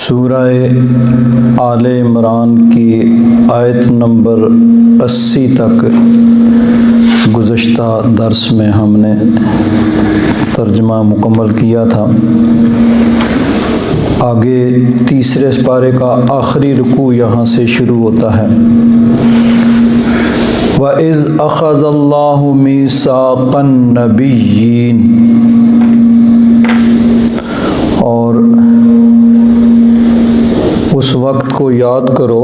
सूरह आले इमरान की आयत नंबर 80 तक गुज़श्ता दर्स में हमने तर्जुमा मुकम्मल किया था। आगे तीसरे पारे का आखिरी रुकू यहाँ से शुरू होता है। व इज़ अख़ज़ल्लाहु मीसाक़न नबिय्यीन, और उस वक्त को याद करो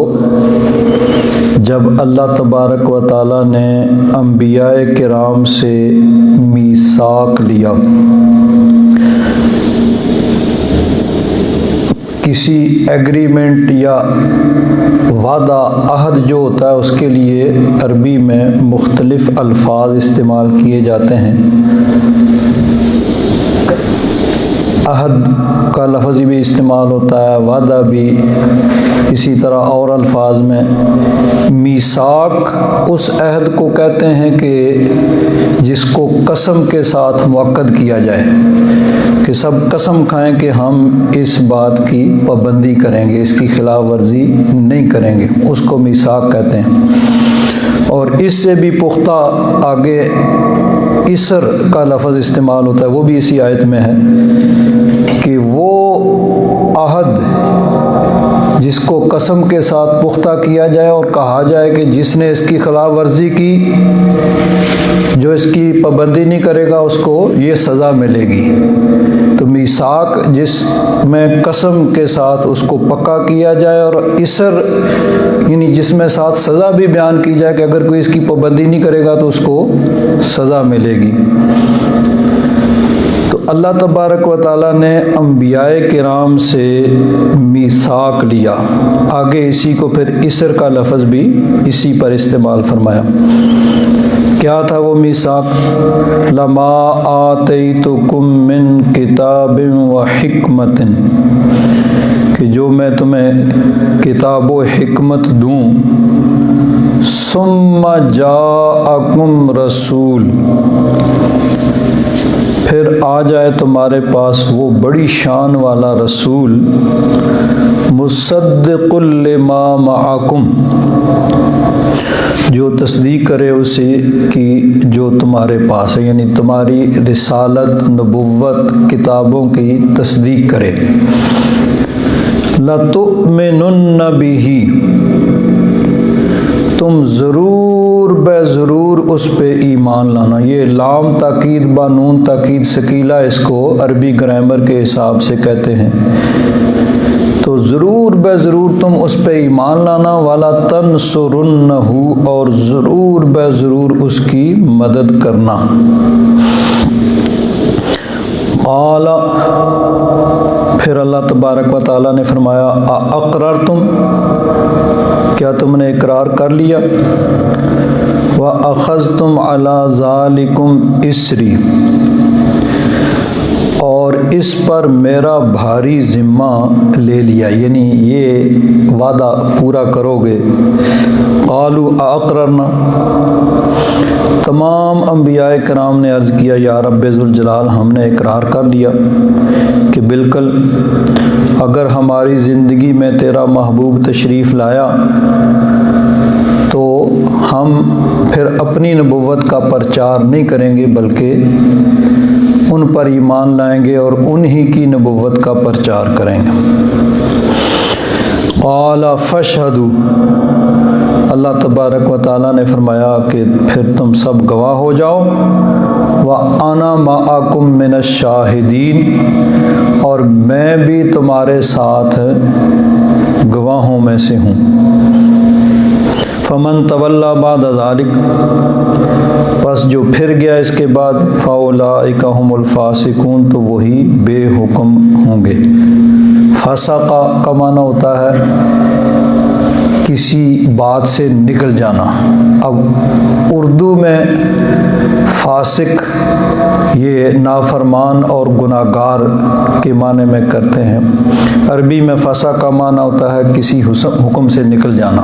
जब अल्लाह तबारक व तआला ने अंबियाए किराम से मीसाक लिया। किसी एग्रीमेंट या वादा अहद जो होता है उसके लिए अरबी में मुख्तलिफ़ अल्फाज इस्तेमाल किए जाते हैं। अहद का लफ्ज़ भी इस्तेमाल होता है, वादा भी, इसी तरह और अल्फाज में। मीसाक उस अहद को कहते हैं कि जिसको कसम के साथ मुअक्कद किया जाए, कि सब कसम खाएं कि हम इस बात की पाबंदी करेंगे, इसकी खिलाफ वर्जी नहीं करेंगे, उसको मीसाक कहते हैं। और इससे भी पुख्ता आगे इसर का लफ्ज़ इस्तेमाल होता है, वो भी इसी आयत में है कि वो अहद जिसको कसम के साथ पुख्ता किया जाए और कहा जाए कि जिसने इसकी खिलाफ वर्जी की, जो इसकी पाबंदी नहीं करेगा उसको ये सज़ा मिलेगी। तो मीसाक जिसमें कसम के साथ उसको पक्का किया जाए, और इसर यानी जिसमें साथ सज़ा भी बयान की जाए कि अगर कोई इसकी पाबंदी नहीं करेगा तो उसको सज़ा मिलेगी। तो अल्लाह तबारक व तआला ने अंबियाए किराम से मीसाक लिया। आगे इसी को फिर इसर का लफ्ज़ भी इसी पर इस्तेमाल फरमाया। क्या था वो मीसाक? लमा आतैतुकुम मिन किताबिन व हिकमतिन, कि जो मैं तुम्हें किताब व हिकमत दूँ। सुम्मा जाअकुम रसूल, फिर आ जाए तुम्हारे पास वो बड़ी शान वाला रसूल। मुसद्दिक़ुल लिमा मअकुम, जो तस्दीक करे उसे कि जो तुम्हारे पास है, यानी तुम्हारी रिसालत, नबुव्वत, किताबों की तस्दीक करे। लतुमिनुन्न बिही, तुम ज़रूर ज़रूर उस पे ईमान लाना। ये लाम ताकीद बा नून ताकीद सकीला, इसको अरबी ग्रामर के हिसाब से कहते हैं। तो ज़रूर ज़रूर तुम उस पे ईमान लाना। वाला तंसुरुन्नहु, और ज़रूर ज़रूर उसकी मदद करना। क़ाला, फिर अल्लाह तबारक व तआला ने फरमाया, अक़ररतुम, क्या तुमने इकरार कर लिया? व अख़ज़तुम अला ज़ालिकुम इसरी, और इस पर मेरा भारी ज़िम्मा ले लिया, यानी ये वादा पूरा करोगे। क़ालू अक़ररना, तमाम अंबियाए किराम ने अर्ज़ किया, या रब्बे ज़ुल जलाल, हमने इकरार कर लिया कि बिल्कुल अगर हमारी ज़िंदगी में तेरा महबूब तशरीफ़ लाया तो हम फिर अपनी नबुव्वत का प्रचार नहीं करेंगे, बल्कि उन पर ईमान लाएंगे और उन्हीं की नबुव्वत का प्रचार करेंगे। क़ाला फ़शहदू, अल्लाह तबारक व तआला ने फरमाया कि फिर तुम सब गवाह हो जाओ। व अना माअकुम मिनश शाहिदीन, और मैं भी तुम्हारे साथ गवाहों में से हूँ। फ़मन तवल्ला बाद ज़ालिक, बस जो फिर गया इसके बाद, फ़उलाइका हुमुल फ़ासिकून, तो वही बेहुक्म होंगे। फ़सक़ा का माना होता है किसी बात से निकल जाना। अब उर्दू में फ़ासिक ये नाफरमान और गुनाहगार के माने में करते हैं। अरबी में फ़सा का माना होता है किसी हुक्म से निकल जाना।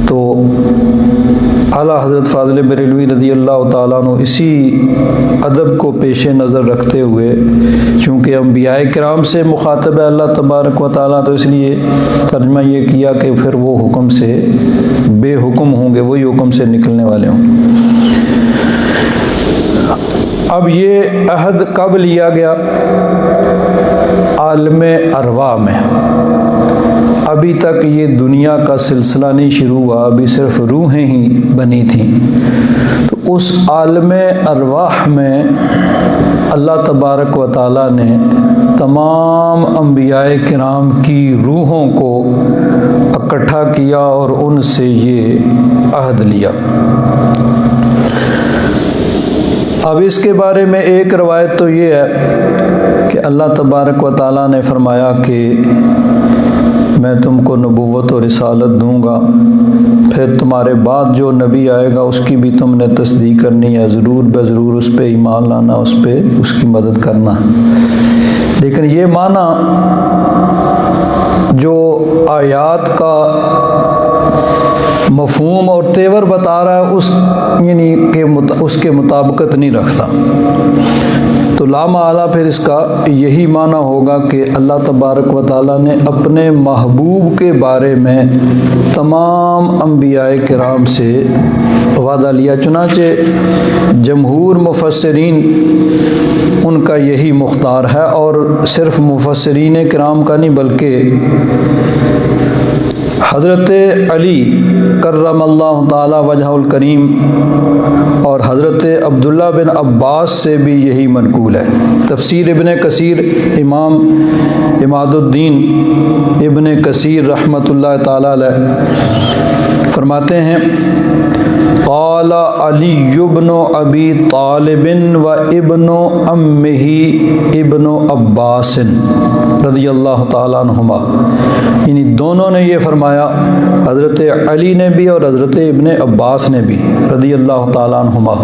तो आला हज़रत फ़ाज़िल बरेलवी रज़ी अल्लाह ताला अन्हु इसी अदब को पेश नज़र रखते हुए, चूँकि अंबियाए किराम से मुखातब है अल्लाह तबारक व तआला, तो इसलिए तर्जुमा ये किया कि फिर वो हुक्म से बेहुक्म होंगे, वही हुक्म से निकलने वाले होंगे। अब ये अहद कब लिया गया? आलमे अरवा में। अभी तक ये दुनिया का सिलसिला नहीं शुरू हुआ, अभी सिर्फ रूहें ही बनी थी। तो उस आलमे अरवाह में अल्लाह तबारक व तआला ने तमाम अंबियाए किराम की रूहों को इकट्ठा किया और उनसे ये अहद लिया। अब इसके बारे में एक रवायत तो ये है कि अल्लाह तबारक व तआला ने फरमाया कि मैं तुमको नबूवत और रिसालत दूंगा, फिर तुम्हारे बाद जो नबी आएगा उसकी भी तुमने तस्दीक करनी है, ज़रूर ज़रूर उस पर ईमान लाना, उस पर उसकी मदद करना। लेकिन ये माना जो आयात का मफ़हूम और तेवर बता रहा है उस यानी के उसके मुताबिकत नहीं रखता। तो लामाला फिर इसका यही माना होगा कि अल्लाह तबारक व तआला ने अपने महबूब के बारे में तमाम अंबियाए किराम से वादा लिया। चुनाचे जमहूर मुफस्सिरीन उनका यही मुख्तार है, और सिर्फ मुफस्सिरीन किराम का नहीं बल्कि हज़रत अली कर्रमल्लाहु ताला वजहुल करीम और हज़रत अब्दुल्ला बिन अब्बास से भी यही मनकूल है। तफसीर इब्न कसीर, इमाम इमादुद्दीन इब्न कसीर रहमतुल्लाह ताला अलैह फरमाते हैं, क़ाला अली इब्न अबी तालिबिन व इब्न अम्मिही इब्न अब्बास रज़ियल्लाहु ताला अन्हुमा, यानी दोनों ने ये फरमाया, हज़रत अली ने भी और हज़रत इब्न अब्बास ने भी रज़ियल्लाहु ताला अन्हुमा,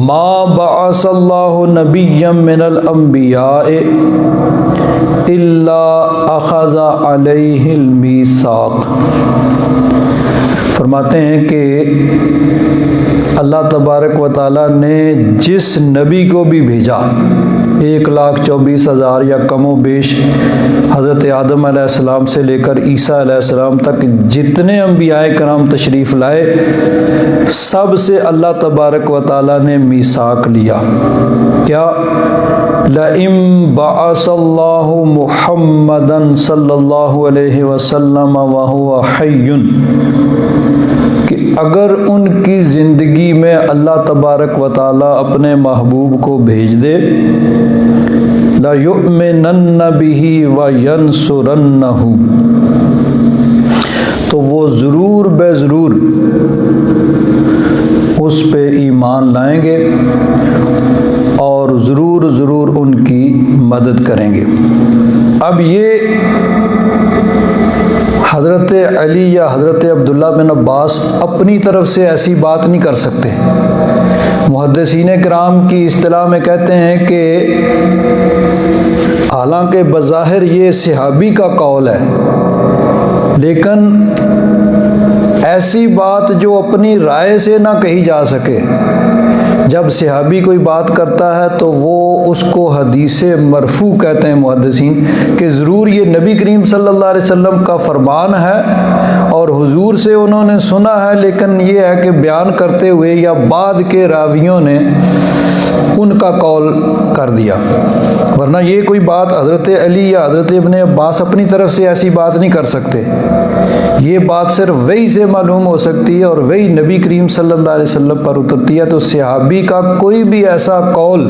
मा बअसल्लाहु नबिय्यम मिनल अंबियाए इल्ला अख़ज़ा अलैहिल मीसाक़। फरमाते हैं कि अल्लाह तबारक व तआला ने जिस नबी को भी भेजा, 1,24,000 या कमो बेश हज़रत आदम अलैहिस्सलाम से लेकर ईसा अलैहिस्सलाम तक जितने अंबियाए कराम तशरीफ़ लाए, सब से अल्लाह तबारक व तआला ने मीसाक लिया। क्या? लइम बअसल्लाहु मुहम्मदन सल्लल्लाहु अलैहि वसल्लम व हुवा हय्युन, कि अगर उनकी ज़िंदगी में अल्लाह तबारक व तआला अपने महबूब को भेज दे, ला युमिनन्न बिही व यंसुरन्नहु, तो वो ज़रूर बेज़रूर उस पे ईमान लाएंगे और ज़रूर ज़रूर उनकी मदद करेंगे। अब ये हज़रत अली या हज़रत अब्दुल्ला बिन अब्बास अपनी तरफ से ऐसी बात नहीं कर सकते। मुहद्दिसीन किराम की इस्तिलाह में कहते हैं कि हालांकि बज़ाहिर ये सहाबी का कौल है, लेकिन ऐसी बात जो अपनी राय से ना कही जा सके, जब सहाबी कोई बात करता है तो वो उसको हदीस मरफू कहते हैं मुहद्दिसीन, कि ज़रूर ये नबी करीम सल्लल्लाहु अलैहि वसल्लम का फरमान है और हुजूर से उन्होंने सुना है, लेकिन ये है कि बयान करते हुए या बाद के रावियों ने उनका कौल कर दिया। वरना ये कोई बात हज़रत अली या हज़रत इब्न अब्बास अपनी तरफ से ऐसी बात नहीं कर सकते। ये बात सिर्फ वही से मालूम हो सकती है और वही नबी करीम सल्लल्लाहु अलैहि वसल्लम पर उतरती है। तो सहाबी का कोई भी ऐसा कौल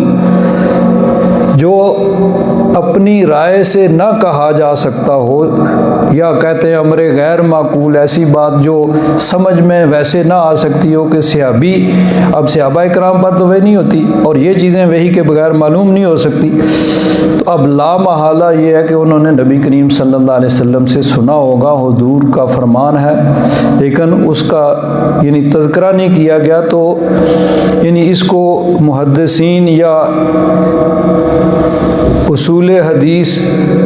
जो अपनी राय से ना कहा जा सकता हो, या कहते हैं अमरे गैर माकूल, ऐसी बात जो समझ में वैसे ना आ सकती हो कि सहाबी, अब सहाबा इकराम पर तो वही नहीं होती और ये चीज़ें वही के बगैर मालूम नहीं हो सकती। तो अब ला महाला ये है कि उन्होंने नबी करीम सल्लल्लाहु अलैहि वसल्लम से सुना होगा, हुजूर का फरमान है, लेकिन उसका यानी तज़किरा नहीं किया गया। तो यानी इसको मुहद्दिसीन या उसूल हदीस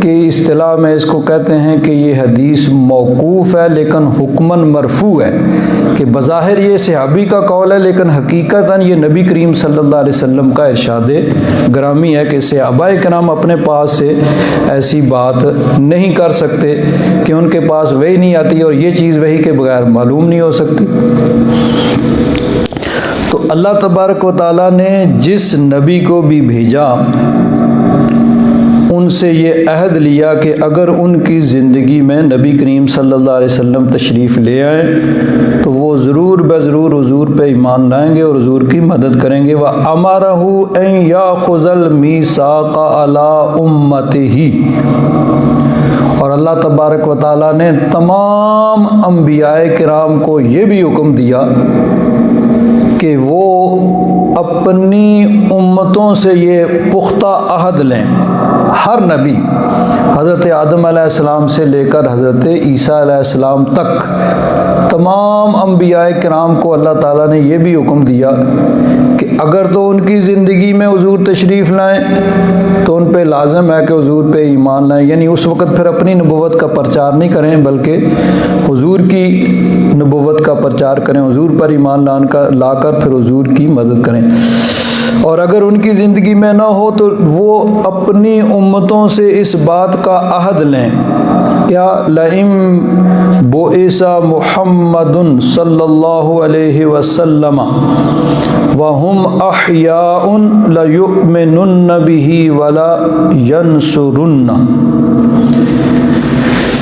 के इस्तिलाह में इसको कहते हैं कि ये हदीस मौकूफ़ है लेकिन हुक्मन मरफू है, कि बज़ाहिर ये सहाबी का कौल है लेकिन हकीकतन ये नबी करीम सल्लल्लाहु अलैहि वसल्लम का इरशाद ग्रामी है कि सहाबाए किराम अपने पास से ऐसी बात नहीं कर सकते कि उनके पास वही नहीं आती और ये चीज़ वही के बगैर मालूम नहीं हो सकती। तो अल्लाह तबारक व तआला ने जिस नबी को भी भेजा उनसे ये अहद लिया कि अगर उनकी ज़िंदगी में नबी करीम सल्लल्लाहु अलैहि वसल्लम तशरीफ़ ले आए तो वो ज़रूर बज़रूर हुज़ूर पे ईमान लाएंगे और हुज़ूर की मदद करेंगे। व अमरहु अन याख़ुज़ल मीसाक़ अला उम्मतिही, और अल्लाह तबारक व तआला ने तमाम अंबियाए किराम को ये भी हुक्म दिया कि वो अपनी उम्मतों से ये पुख्ता अहद लें। हर नबी हज़रत आदम अलैहिस्सलाम से लेकर हज़रत ईसा अलैहिस्सलाम तक तमाम अंबियाए किराम को अल्लाह ताला ने ये भी हुक्म दिया कि अगर तो उनकी ज़िंदगी में हुज़ूर तशरीफ़ लाएं तो उन पे लाज़िम है कि हुज़ूर पे ईमान लाएं, यानी उस वक़्त फिर अपनी नबुव्वत का प्रचार नहीं करें बल्कि हुज़ूर की नबुव्वत का प्रचार करें, हुज़ूर पर ईमान लाकर फिर हुज़ूर की मदद करें। और अगर उनकी ज़िंदगी में ना हो तो वो अपनी उम्मतों से इस बात का अहद लें, क्या लइम बोइसा मुहम्मदुन सल्लल्लाहु अलैहि वसल्लम वहुम अहयाउन लयुमिनुन्न बिही वला यंसुरुन्न,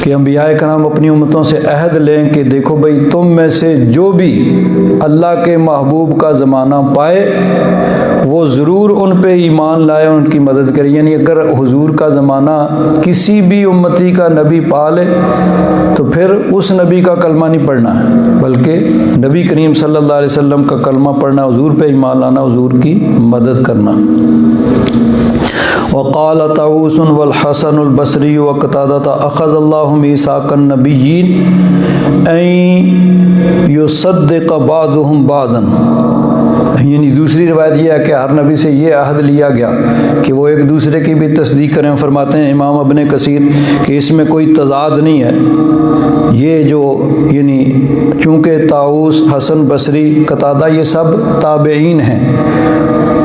कि अंबियाए कराम अपनी उम्मतों से अहद लें कि देखो भाई तुम में से जो भी अल्लाह के महबूब का ज़माना पाए वो ज़रूर उन पे ईमान लाए और उनकी मदद करे। यानी अगर हुजूर का ज़माना किसी भी उम्मती का नबी पा ले तो फिर उस नबी का कलमा नहीं पढ़ना है बल्कि नबी करीम सल्लल्लाहु अलैहि वसल्लम का कलमा पढ़ना, हुजूर पे ईमान लाना, हुजूर की मदद करना। वक़ाल ताऊसन वल हसनुल बसरी व क़तादा अख़ज़ल्लाहु मीसाक़न नबिय्यीन अन युसद्दिक़ बादुहुम बादन, यानी दूसरी रिवायत यह है कि हर नबी से ये अहद लिया गया कि वो एक दूसरे की भी तस्दीक करें। फरमाते हैं इमाम इब्न कसीर कि इसमें कोई तज़ाद नहीं है। ये जो यानी चूँकि ताऊस, हसन बसरी, क़तादा ये सब ताबईन हैं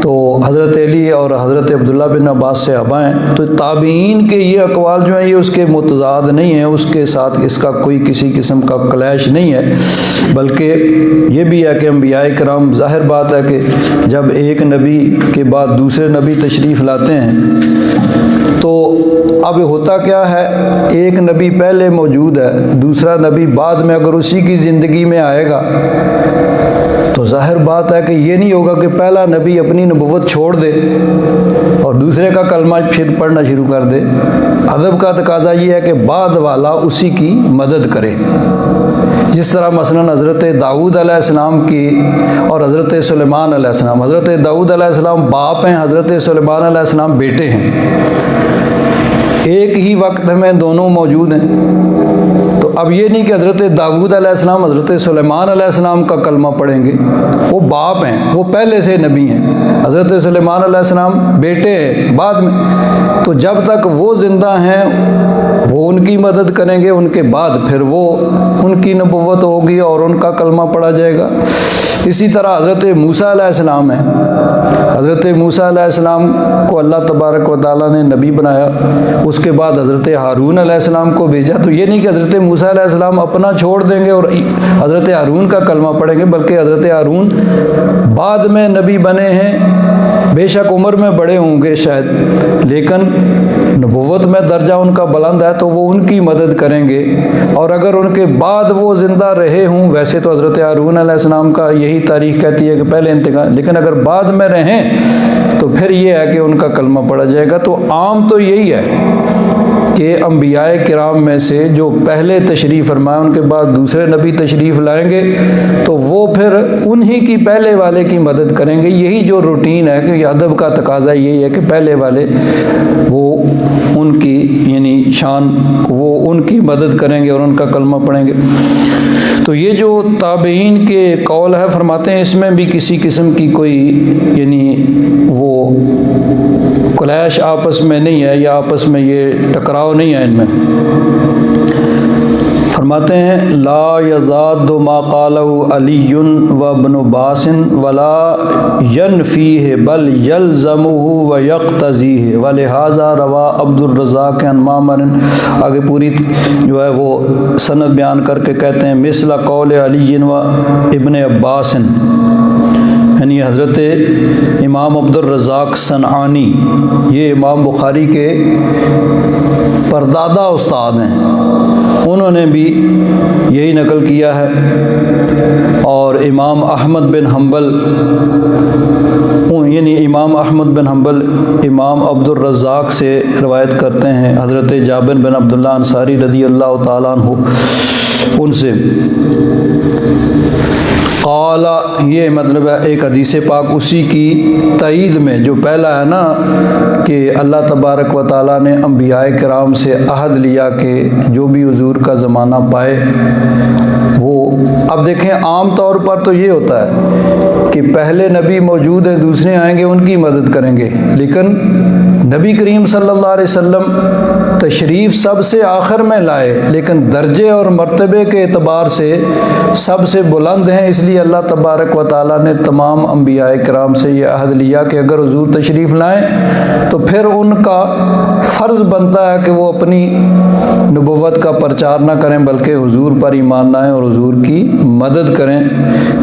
तो हज़रत अली और हज़रत अब्दुल्ला बिन अब्बास से हबा हैं, तो ताबईन के ये अक़वाल जो हैं ये उसके मुतज़ाद नहीं हैं, उसके साथ इसका कोई किसी किस्म का क्लैश नहीं है, बल्कि ये भी है कि अंबियाए किराम ज़ाहिर बात है कि जब एक नबी के बाद दूसरे नबी तशरीफ़ लाते हैं तो अब होता क्या है, एक नबी पहले मौजूद है, दूसरा नबी बाद में अगर उसी की ज़िंदगी में आएगा तो ज़ाहिर बात है कि ये नहीं होगा कि पहला नबी अपनी नबुव्वत छोड़ दे और दूसरे का कलमा फिर पढ़ना शुरू कर दे। अदब का तकाज़ा ये है कि बाद वाला उसी की मदद करे। जिस तरह मसलन हज़रत दाऊद अलैहिस्सलाम की और हज़रत सुलेमान अलैहिस्सलाम, हज़रत दाऊद अलैहिस्सलाम बाप हैं, हज़रत सुलेमान अलैहिस्सलाम बेटे हैं, एक ही वक्त में दोनों मौजूद हैं। तो अब ये नहीं कि हज़रत दाऊद अलैहिस्सलाम हज़रत सुलेमान अलैहिस्सलाम का कलमा पढ़ेंगे, वो बाप हैं, वो पहले से नबी हैं, हज़रत सुलेमान अलैहिस्सलाम बेटे हैं बाद में। तो जब तक वो ज़िंदा हैं वो उनकी मदद करेंगे, उनके बाद फिर वो उनकी नबुव्वत होगी और उनका कलमा पढ़ा जाएगा। इसी तरह हज़रत मूसा अलैहिस्सलाम है, हज़रत मूसा अलैहिस्सलाम को अल्लाह तबारक व तआला ने नबी बनाया, उसके बाद हज़रत हारून अलैहिस्सलाम को भेजा। तो ये नहीं कि हज़रत मूसा अलैहिस्सलाम अपना छोड़ देंगे और हज़रत हारून का कलमा पढ़ेंगे, बल्कि हज़रत हारून बाद में नबी बने हैं, बेशक उम्र में बड़े होंगे शायद, लेकिन नबुव्वत में दर्जा उनका बुलंद है तो वो उनकी मदद करेंगे। और अगर उनके बाद वो ज़िंदा रहे हों, वैसे तो हज़रत हारून अलैहिस्सलाम का यही तारीख़ कहती है कि पहले इंतकाल, लेकिन अगर बाद में रहें तो फिर ये है कि उनका कलमा पढ़ा जाएगा। तो आम तो यही है कि अंबियाए किराम में से जो पहले तशरीफ़ फरमाए उनके बाद दूसरे नबी तशरीफ़ लाएंगे तो वो फिर उन्हीं की पहले वाले की मदद करेंगे। यही जो रूटीन है कि अदब का तकाज़ा यही है कि पहले वाले वो उनकी यानी शान वो उनकी मदद करेंगे और उनका कलमा पढ़ेंगे। तो ये जो ताबईन के कौल है, फरमाते हैं इसमें भी किसी किस्म की कोई यानी वो क्लैश आपस में नहीं है, या आपस में ये टकराव नहीं है इनमें। फरमाते हैं ला यज़ादु मा क़ालहु अलीयुन व इब्नु बासिन वला यनफ़ीह बल यल्ज़मुहु व यक़्तज़ीह व लिहाज़ा रवा अब्दुर रज़्ज़ाक़ अन मामर। आगे पूरी जो है वो सनद बयान करके कहते हैं मिसला क़ौल अलीयिन व इब्न अब्बासिन, यानी हज़रत इमाम अब्दुर रज़्ज़ाक़ सनआनी, ये इमाम बुखारी के परदादा उस्ताद हैं, उन्होंने भी यही नकल किया है। और इमाम अहमद बिन हम्बल, यानी इमाम अहमद बिन हम्बल इमाम अब्दुर रज़्ज़ाक़ से रवायत करते हैं हज़रत जाबिर बिन अब्दुल्लाह अंसारी रज़ी अल्लाह ताला अन्हु उनसे। क़ाला, ये मतलब है एक हदीस पाक उसी की तईद में, जो पहला है ना कि अल्लाह तबारक व ताला ने अंबियाए किराम से अहद लिया कि जो भी हुजूर का ज़माना पाए वो। अब देखें आम तौर पर तो ये होता है कि पहले नबी मौजूद हैं, दूसरे आएंगे उनकी मदद करेंगे, लेकिन नबी करीम सल्लल्लाहु अलैहि वसल्लम तशरीफ़ सबसे आखिर में लाए, लेकिन दर्जे और मर्तबे के एतबार से सबसे बुलंद हैं। इसलिए अल्लाह तबारक व ताला ने तमाम अंबियाए किराम से ये अहद लिया कि अगर हुजूर तशरीफ़ लाएँ तो फिर उनका फ़र्ज़ बनता है कि वो अपनी नबुव्वत का प्रचार ना करें, बल्कि हुजूर पर ईमान लाएँ और हुजूर की मदद करें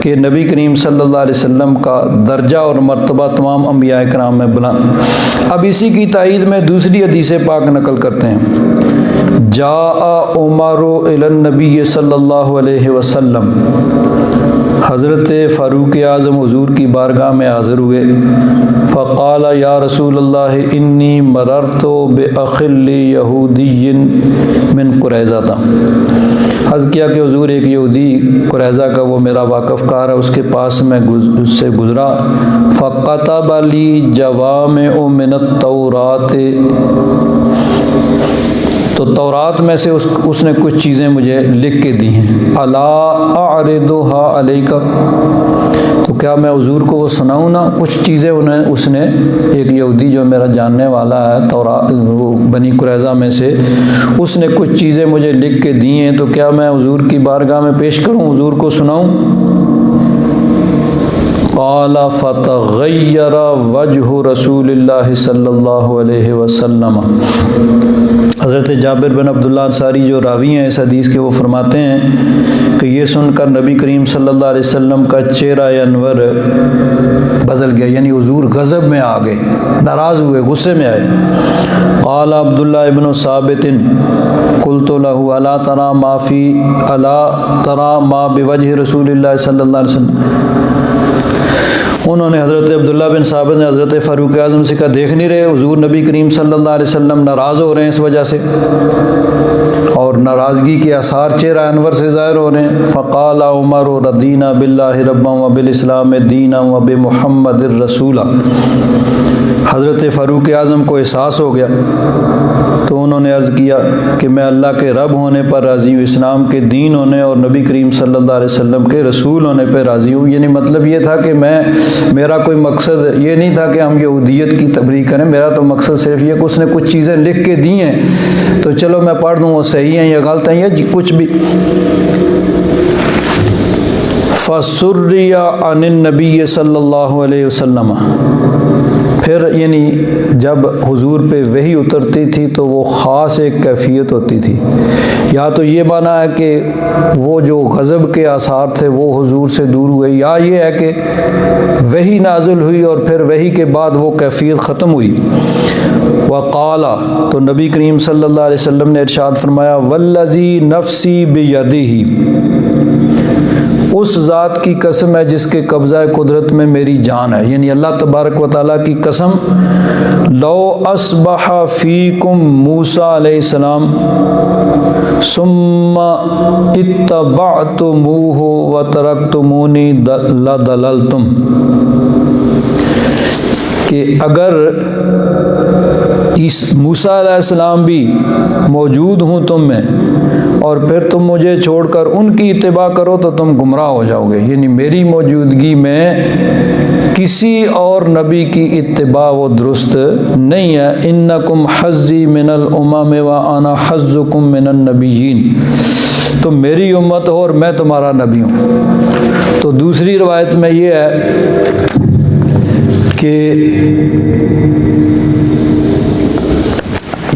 कि नबी करीम सल्लल्लाहु अलैहि वसल्लम का दर्जा और मर्तबा तमाम अंबियाए किराम में बुलंद। अब इसी की तायीद में दूसरी हदीस पाक नकल करते हैं। जाआ उमरु इलन नबी सल्लल्लाहु अलैहि वसल्लम, हज़रत फ़ारूक आज़म हुजूर की बारगाह में हाज़िर हुए। फ़क़ाला या रसूलल्लाह इन्नी मररतु बिअख़िल्ली यहूदिय्यिन मिन कुरैज़ा। अर्ज़ किया कि हुजूर एक यहूदी कुरैज़ा का वो मेरा वाक़फ़कार है, उसके पास मैं उससे गुज़रा। फ़क़तब ली जवामिअ मिनत तौरात, तो तौरात में से उसने कुछ चीज़ें मुझे लिख के दी हैं। अला अअरिदुहा अलैका, तो क्या मैं हुजूर को वो सुनाऊँ ना। कुछ चीज़ें उसने एक यहूदी जो मेरा जानने वाला है तौरात वो बनी कुरैज़ा में से, उसने कुछ चीज़ें मुझे लिख के दी हैं, तो क्या मैं हुजूर की बारगाह में पेश करूँ, हुजूर को सुनाऊँ। क़ाला फ़तग़य्यर वजहु रसूलिल्लाहि सल्लल्लाहु अलैहि वसल्लम। हज़रत जाबिर बिन अब्दुल्लाह अंसारी जो रावी हैं इस हदीस के, वो फरमाते हैं कि ये सुनकर नबी करीम सल्लल्लाहु अलैहि वसल्लम का चेहरा अनवर बदल गया, यानी हुजूर गज़ब में आ गए, नाराज़ हुए, गुस्से में आए। क़ाला अब्दुल्लाह इब्न साबितिन क़ुल्तु लहू अला तरा मा बिवजहि रसूलिल्लाह सल्लल्लाहु अलैहि वसल्लम। उन्होंने हज़रत अब्दुल्ला बिन साबित ने हज़रत फ़ारूक आज़म से कहा, देख नहीं रहे हुजूर नबी करीम सल्लल्लाहु अलैहि वसल्लम नाराज़ हो रहे हैं इस वजह से, और नाराज़गी के आसार चेहरा अनवर से ज़ाहिर हो रहे हैं। फ़क़ाला उमर रदीना बिल्लाहि रब्बन व बिल इस्लाम दीना व बि मुहम्मदिर रसूला। हज़रत फ़ारूक आज़म को एहसास हो गया, तो उन्होंने अर्ज़ किया कि मैं अल्लाह के रब होने पर राज़ी हूँ, इस्लाम के दीन होने और नबी करीम सल्लल्लाहु अलैहि वसल्लम के रसूल होने पर राज़ी हूँ। यानी मतलब ये था कि मेरा कोई मकसद ये नहीं था कि हम यहूदियत की तबलीग करें, मेरा तो मकसद सिर्फ ये कि उसने कुछ चीज़ें लिख के दी हैं, तो चलो मैं पढ़ दूँ वो सही हैं या गलत हैं या कुछ भी। फ़सुर्रिया अनिन नबी सल्लल्लाहु अलैहि वसल्लम, फिर यानी जब हुजूर पे वही उतरती थी तो वो ख़ास एक कैफियत होती थी। या तो ये माना है कि वो जो गज़ब के आसार थे वो हुजूर से दूर हुए, या ये है कि वही नाज़िल हुई और फिर वही के बाद वो कैफियत ख़त्म हुई। वक़ाला, तो नबी करीम सल्लल्लाहु अलैहि वसल्लम ने इरशाद फरमाया, वल्लज़ी नफ़्सी बियदिही, उस ज़ात की कसम है जिसके कब्ज़ा कुदरत में मेरी जान है, यानी अल्लाह तबारक व तआला की कसम। लो अस्बह फ़ीकुम मूसा अलैहिस्सलाम सुम्मा इत्तबअतुमूहु व तरकतुमूनी लदललतुम, कि अगर मूसा अलैहिस्सलाम भी मौजूद हूँ तुम में, और फिर तुम मुझे छोड़कर उनकी इत्तिबा करो तो तुम गुमराह हो जाओगे। यानी मेरी मौजूदगी में किसी और नबी की इत्तिबा वो दुरुस्त नहीं है। इन्नकुम हज़्ज़ी मिनल उमम व अना हज़्ज़ुकुम मिनन नबिय्यीन, तुम मेरी उम्मत हो और मैं तुम्हारा नबी हूँ। तो दूसरी रवायत में ये है कि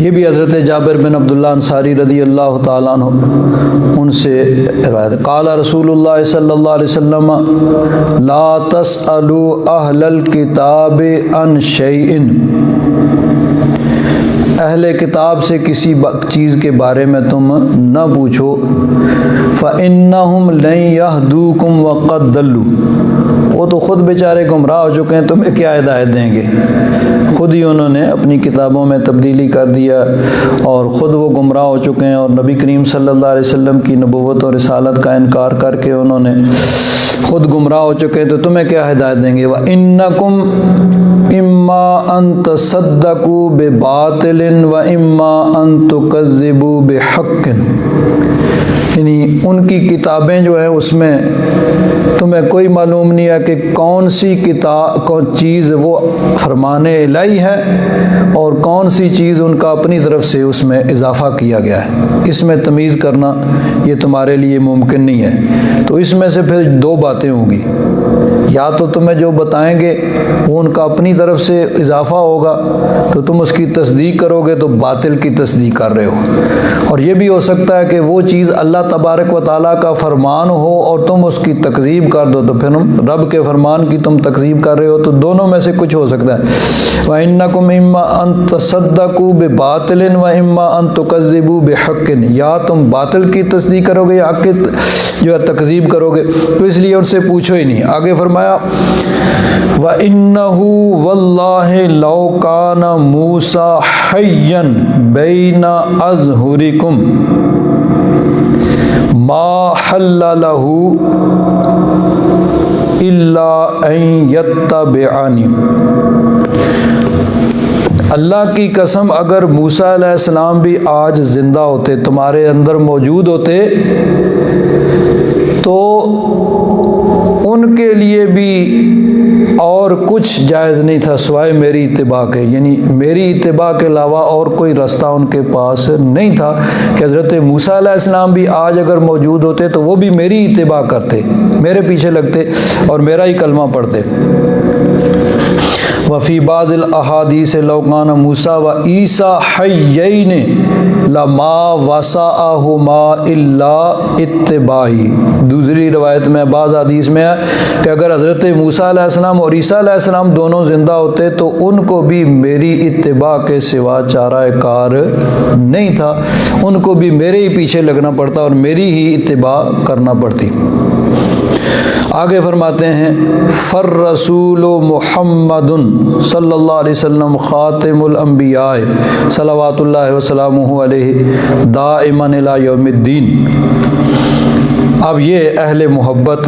ये भी हज़रत जाबिर बिन अब्दुल्लाह अंसारी रज़ी अल्लाह ताला अन्हु उनसे रवायत, क़ाला रसूलुल्लाह सल्लल्लाहु अलैहि वसल्लम ला तसअलू अहलल किताब अन शैइन, अहले किताब से किसी चीज़ के बारे में तुम न पूछो। फ़इन्नहुम लन यहदूकुम वक़द दल्लू, वो तो ख़ुद बेचारे गुमराह हो चुके हैं, तुम्हें क्या हिदायत देंगे। ख़ुद ही उन्होंने अपनी किताबों में तब्दीली कर दिया और ख़ुद वो गुमराह हो चुके हैं, और नबी करीम सल्लल्लाहु अलैहि वसल्लम की नबुव्वत और रिसालत का इनकार करके उन्होंने ख़ुद गुमराह हो चुके हैं, तो तुम्हें क्या हिदायत देंगे। व इन्नकुम इम्मा अन तसद्दकू बिबातिलिन व इम्मा अन तुकज़्ज़िबू बिहक्किन, यानी उनकी किताबें जो है उसमें तुम्हें कोई मालूम नहीं है कि कौन सी चीज़ वो फरमाने इलाही है और कौन सी चीज़ उनका अपनी तरफ से उसमें इजाफ़ा किया गया है। इसमें तमीज़ करना ये तुम्हारे लिए मुमकिन नहीं है। तो इसमें से फिर दो बातें होंगी, या तो तुम्हें जो बताएंगे वो उनका अपनी तरफ से इजाफ़ा होगा तो तुम उसकी तस्दीक करोगे तो बातिल की तस्दीक कर रहे हो, और ये भी हो सकता है कि वो चीज़ अल्लाह तबारक व तआला का फरमान हो और तुम उसकी तकज़ीब कर दो तो फिर रब के फरमान की तुम तकज़ीब कर रहे हो। तो दोनों में से कुछ हो सकता है। व इन्नकुम इम्मा अन तसद्दकू बिबातिलिन व इम्मा अन तुकज़्ज़िबू बिहक्किन, या तुम बातिल की तस्दीक करोगे या हक़ की जो है तकज़ीब करोगे। तो इसलिए उनसे पूछो ही नहीं। आगे फरमाया व इन्नहु वल्लाहि लौ काना मूसा हय्यन बैना अज़हुरिकुम मा हल्ला लहू इल्ला अन यत्तबिअनी, अल्लाह की कसम अगर मूसा अलैहिस्सलाम भी आज ज़िंदा होते, तुम्हारे अंदर मौजूद होते, तो उनके लिए भी और कुछ जायज़ नहीं था सिवाय मेरी इत्तिबा के, यानी मेरी इत्तिबा के अलावा और कोई रास्ता उनके पास नहीं था कि हज़रत मूसा अलैहिस्सलाम भी आज अगर मौजूद होते तो वो भी मेरी इत्तिबा करते, मेरे पीछे लगते और मेरा ही कलमा पढ़ते। वफ़ी बाज़िल अहादीस लौ काना मूसा व ईसा हय्यैन लमा वसअहुमा इल्ला इत्तिबाई, दूसरी रवायत में बाज़ हदीस में है कि अगर हज़रत मूसा अलैहिस्सलाम और ईसा अलैहिस्सलाम दोनों ज़िंदा होते तो उनको भी मेरी इत्तिबा के सिवा चारा कार नहीं था, उनको भी मेरे ही पीछे लगना पड़ता और मेरी ही इत्तिबा करना पड़ती। आगे फरमाते हैं फर रसूल मुहम्मदुन सल्लल्लाहु अलैहि वसल्लम खातिमुल अंबिया सल्लल्लाहु वसल्लमुहु अलैहि दाइमन इला यौमिद्दीन। अब ये अहले मोहब्बत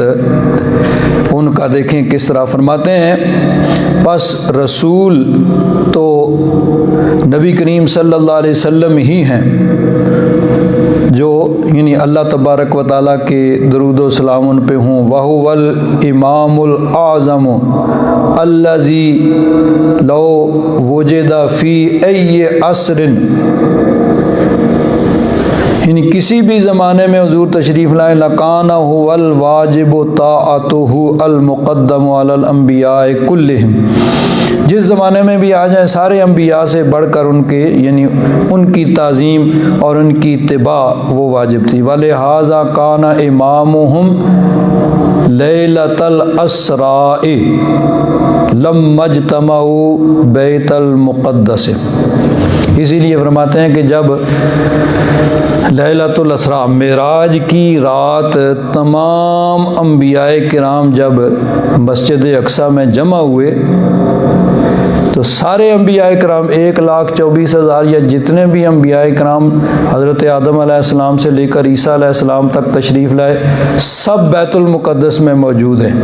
उनका देखें किस तरह फरमाते हैं, बस रसूल तो नबी करीम सल्लल्लाहु अलैहि वसल्लम ही हैं, जो यानी अल्लाह तबारक व तआला के दरूद व सलाम उन पे हों। वहुवल इमामुल आज़म अल्लज़ी लौ वुजिदा फ़ी अय्यि अस्रिन, यानी किसी भी ज़माने में हुज़ूर तशरीफ़ लाए लकाना हुवल वाजिबु ताअतुहु अल मुक़द्दमु अलल अंबिया कुल्लिहिम, जिस ज़माने में भी आ जाए सारे अंबिया से बढ़कर उनके यानी उनकी ताज़ीम और उनकी इत्तिबा वो वाजिब थी। वलिहाज़ा काना इमामुहुम लैलतल अस्राए लम्मज्तमऊ बैतल मुक़द्दस, इसीलिए फरमाते हैं कि जब लैलतुल अस्रा मेराज की रात तमाम अंबियाए किराम जब मस्जिद अक्सा में जमा हुए तो सारे अंबियाए किराम 1,24,000 या जितने भी अंबियाए किराम हज़रत आदम अलैहिस्सलाम से लेकर ईसा अलैहिस्सलाम तक तशरीफ़ लाए, सब बैतुल मुक़द्दस में मौजूद हैं,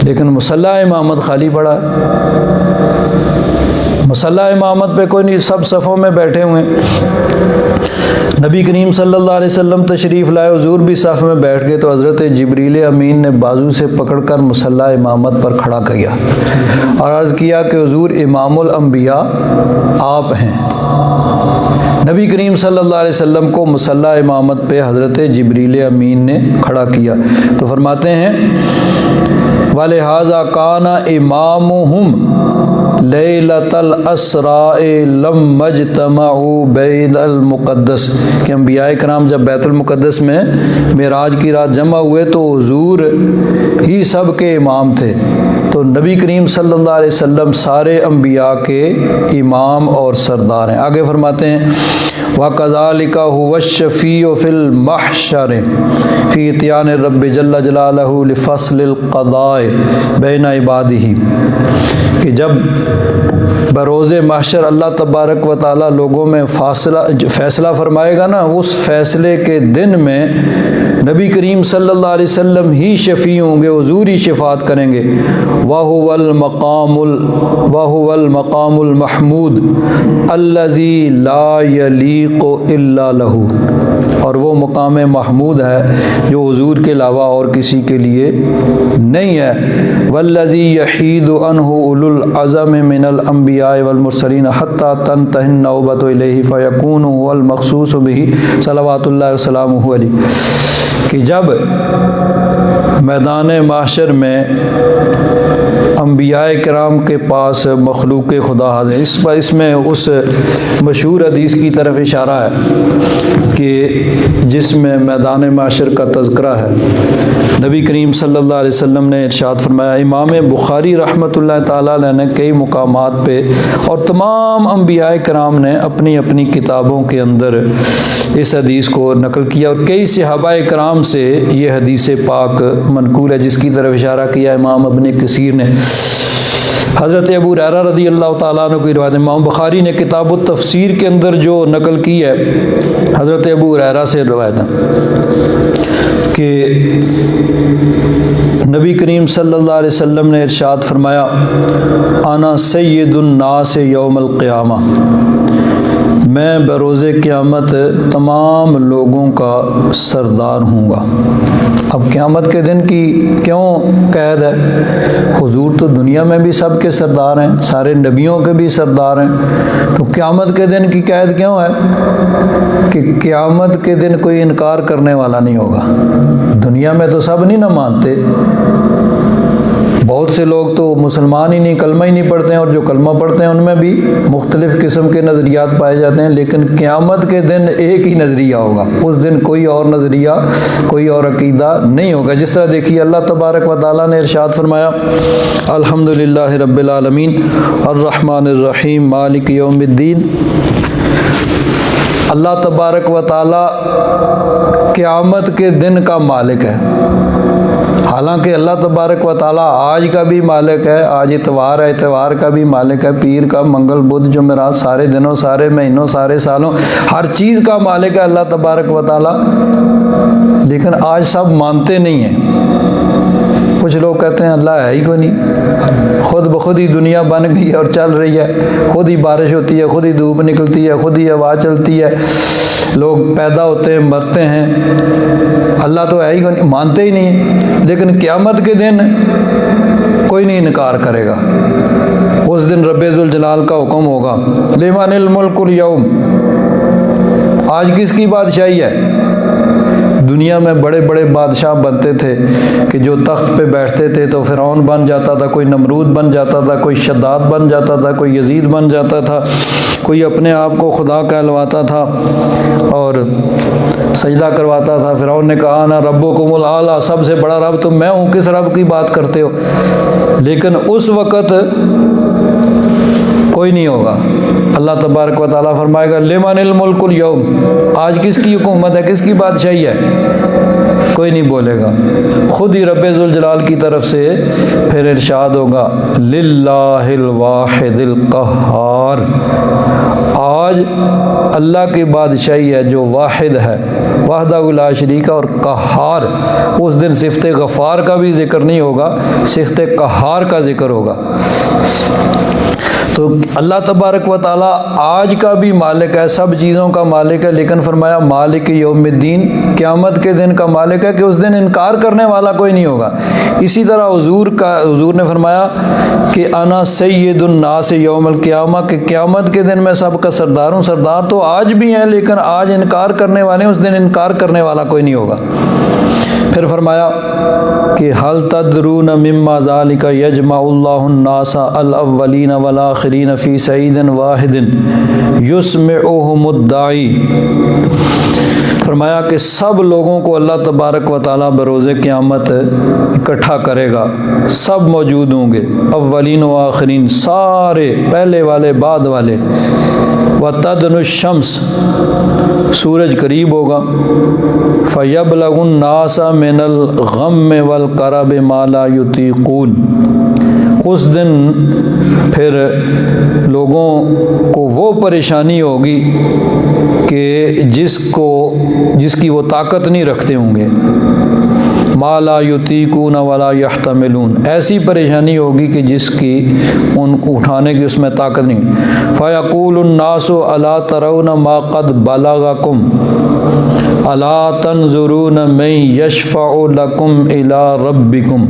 लेकिन मुसल्ला इमामत खाली पड़ा है। मुसल्ला इमामत पे कोई नहीं, सब सफ़ों में बैठे हुए हैं। नबी करीम सल्लल्लाहु अलैहि वसल्लम तशरीफ़ लाए, हुजूर भी सफ़ में बैठ गए तो हज़रत जिब्रील अमीन ने बाजू से पकड़कर मुसल्ला इमामत पर खड़ा किया और अर्ज़ किया कि हुजूर इमामुल अंबिया आप हैं। नबी करीम सल्लल्लाहु अलैहि वसल्लम को मुसल्ला इमामत पे हज़रत जिब्रील अमीन ने खड़ा किया तो फरमाते हैं वलिहाज़ा काना इमामुहुम लैलतल अस्राए लम मजतमाउ बैतुल मुक़द्दस कि अंबिया कराम जब बैतुल मुक़द्दस में मेराज की रात जमा हुए तो हुजूर ही सब के इमाम थे। तो नबी करीम सल्लल्लाहु अलैहि वसल्लम सारे अंबिया के इमाम और सरदार हैं। आगे फरमाते हैं वकज़ालिका हुवश्शफ़ीउ फ़िल महशर फ़ी इत्यान रब्बि जल्ल जलालहू लिफ़स्लिल क़ज़ाए बैन इबादिही कि जब बरोज़े महशर अल्लाह तबारक व तआला लोगों में फ़ैसला फरमाएगा ना, उस फ़ैसले के दिन में नबी करीम सल्लल्लाहु अलैहि वसल्लम ही शफ़ी होंगे, हुज़ूर ही शफ़ाअत करेंगे। वहुवल मक़ामुल महमूद अल्लज़ी ला यलीक़ु इल्ला लहू, और वो मकाम महमूद है जो हुजूर के अलावा और किसी के लिए नहीं है। वल्लज़ी यहीदु अन्हु उलुल अज़म मिनल अंबिया वल मुरसलीन हत्ता तंतहि नौबतु इलैहि फयकूनु वल मखसूस बिही सल्लल्लाहु वसल्लमु अलैहि कि जब मैदान महशर में अंबियाए किराम के पास मखलूक खुदा हाज़िर, इसमें उस मशहूर हदीस की तरफ इशारा है कि जिसमें मैदान महशर का तज़किरा है। नबी करीम सल्लल्लाहु अलैहि वसल्लम ने इरशाद फरमाया, इमाम बुखारी रहमतुल्लाह ताला अलैह ने कई मुकामात पे और तमाम अंबियाए किराम ने अपनी अपनी किताबों के अंदर इस हदीस को नकल किया और कई सहाबाए किराम से ये हदीस पाक मनकूल है, जिसकी तरफ इशारा किया इमाम इब्न कसीर ने। हज़रत अबू हुरैरा रज़ी अल्लाह ताला अन्हु की रिवायत इमाम बुखारी ने किताब तफसीर के अंदर जो नकल की है हज़रत अबू हुरैरा से रिवायत है कि नबी करीम सल्लल्लाहु अलैहि वसल्लम ने इरशाद फरमाया, आना सय्यदुन नास यौमल क़ियामा, मैं बरोज़े क़यामत तमाम लोगों का सरदार हूँगा। अब क़यामत के दिन की क्यों कैद है? हुजूर तो दुनिया में भी सब के सरदार हैं, सारे नबियों के भी सरदार हैं, तो क़यामत के दिन की कैद क्यों है? कि क़यामत के दिन कोई इनकार करने वाला नहीं होगा। दुनिया में तो सब नहीं ना मानते, बहुत से लोग तो मुसलमान ही नहीं, कलमा ही नहीं पढ़ते हैं, और जो कलमा पढ़ते हैं उनमें भी मुख्तलिफ़ किस्म के नज़रियात पाए जाते हैं। लेकिन क़यामत के दिन एक ही नज़रिया होगा, उस दिन कोई और नज़रिया, कोई और अकीदा नहीं होगा। जिस तरह देखिए अल्लाह तबारक व तआला ने इरशाद फरमाया, अल्हम्दुलिल्लाहि रब्बिल आलमीन अर्रहमानिर रहीम मालिक यौमिद्दीन। अल्लाह तबारक व तआला क़यामत के दिन का मालिक है। हालांकि अल्लाह तबारक व तआला आज का भी मालिक है, आज इतवार है, इतवार का भी मालिक है, पीर का, मंगल, बुध, जुमेरात, सारे दिनों, सारे महीनों, सारे सालों, हर चीज़ का मालिक है अल्लाह तबारक व तआला। लेकिन आज सब मानते नहीं हैं। कुछ लोग कहते हैं अल्लाह है ही कोई नहीं, खुद ब खुद ही दुनिया बन गई है और चल रही है, खुद ही बारिश होती है, खुद ही धूप निकलती है, खुद ही हवा चलती है, लोग पैदा होते हैं, मरते हैं, अल्लाह तो है ही कोई नहीं, मानते ही नहीं। लेकिन क़यामत के दिन कोई नहीं इनकार करेगा। उस दिन रब्बे ज़ुल जलाल का हुक्म होगा, लिमनिल मुल्कुल यौम, आज किसकी बादशाही है? दुनिया में बड़े बड़े बादशाह बनते थे कि जो तख्त पे बैठते थे तो फ़िरौन बन जाता था, कोई नमरूद बन जाता था, कोई शद्दाद बन जाता था, कोई यजीद बन जाता था, कोई अपने आप को खुदा कहलवाता था और सजदा करवाता था। फ़िरौन ने कहा ना रब्बुकुमुल आला, सबसे बड़ा रब तो मैं हूँ, किस रब की बात करते हो? लेकिन उस वक़्त कोई नहीं होगा। अल्लाह तबारक व तआला फरमाएगा, लिमनिल मुल्कुल यौम, आज किसकी हुकूमत है, किसकी बादशाही है? कोई नहीं बोलेगा। खुद ही रब्बे ज़ुल जलाल की तरफ से फिर इरशाद होगा, लिल्लाहिल वाहिदिल क़हार, आज अल्लाह की बादशाही है जो वाहिद है, वहदहु ला शरीक और क़हार। उस दिन सिफ़त गफ़ार का भी जिक्र नहीं होगा, सिफ़त क़हार का जिक्र होगा। तो अल्लाह तबारक व ताला आज का भी मालिक है, सब चीज़ों का मालिक है, लेकिन फरमाया मालिक यौमिद्दीन, क़यामत के दिन का मालिक है कि उस दिन इनकार करने वाला कोई नहीं होगा। इसी तरह हुजूर ने फरमाया कि अना सय्यदुन नास यौमल क़ियामा, कि क़यामत के दिन मैं सबका सरदार हूँ। सरदार तो आज भी हैं, लेकिन आज इनकार करने वाले, उस दिन इनकार करने वाला कोई नहीं होगा। फिर फरमाया कि हल तदरून मिम्मा ज़ालिका यजमाउल्लाहुन नासा अल अव्वलीन वल आखिरीन फ़ी सईदिन वाहिदिन युस्मिउहुमुद्दाई। फरमाया कि सब लोगों को अल्लाह तबारक व तआला बरोज़े क़यामत इकट्ठा करेगा, सब मौजूद होंगे, अव्वलीन व आखिरीन, सारे, पहले वाले बाद वाले। व तदनुशम्स, सूरज करीब होगा। फ़यबलगुन नासा मिनल गम्म वल करब मा ला युतीक़ून। उस दिन फिर लोगों को वो परेशानी होगी कि जिसकी वो ताकत नहीं रखते होंगे। मा ला युतीक़ून वला यहतमिलून, ऐसी परेशानी होगी कि जिसकी उन उठाने की उसमें ताकत नहीं। फ़यक़ूलुन नासु अला तरौन मा क़द बलगकुम अला तंज़ुरून मन यशफ़अु लकुम इला रब्बिकुम।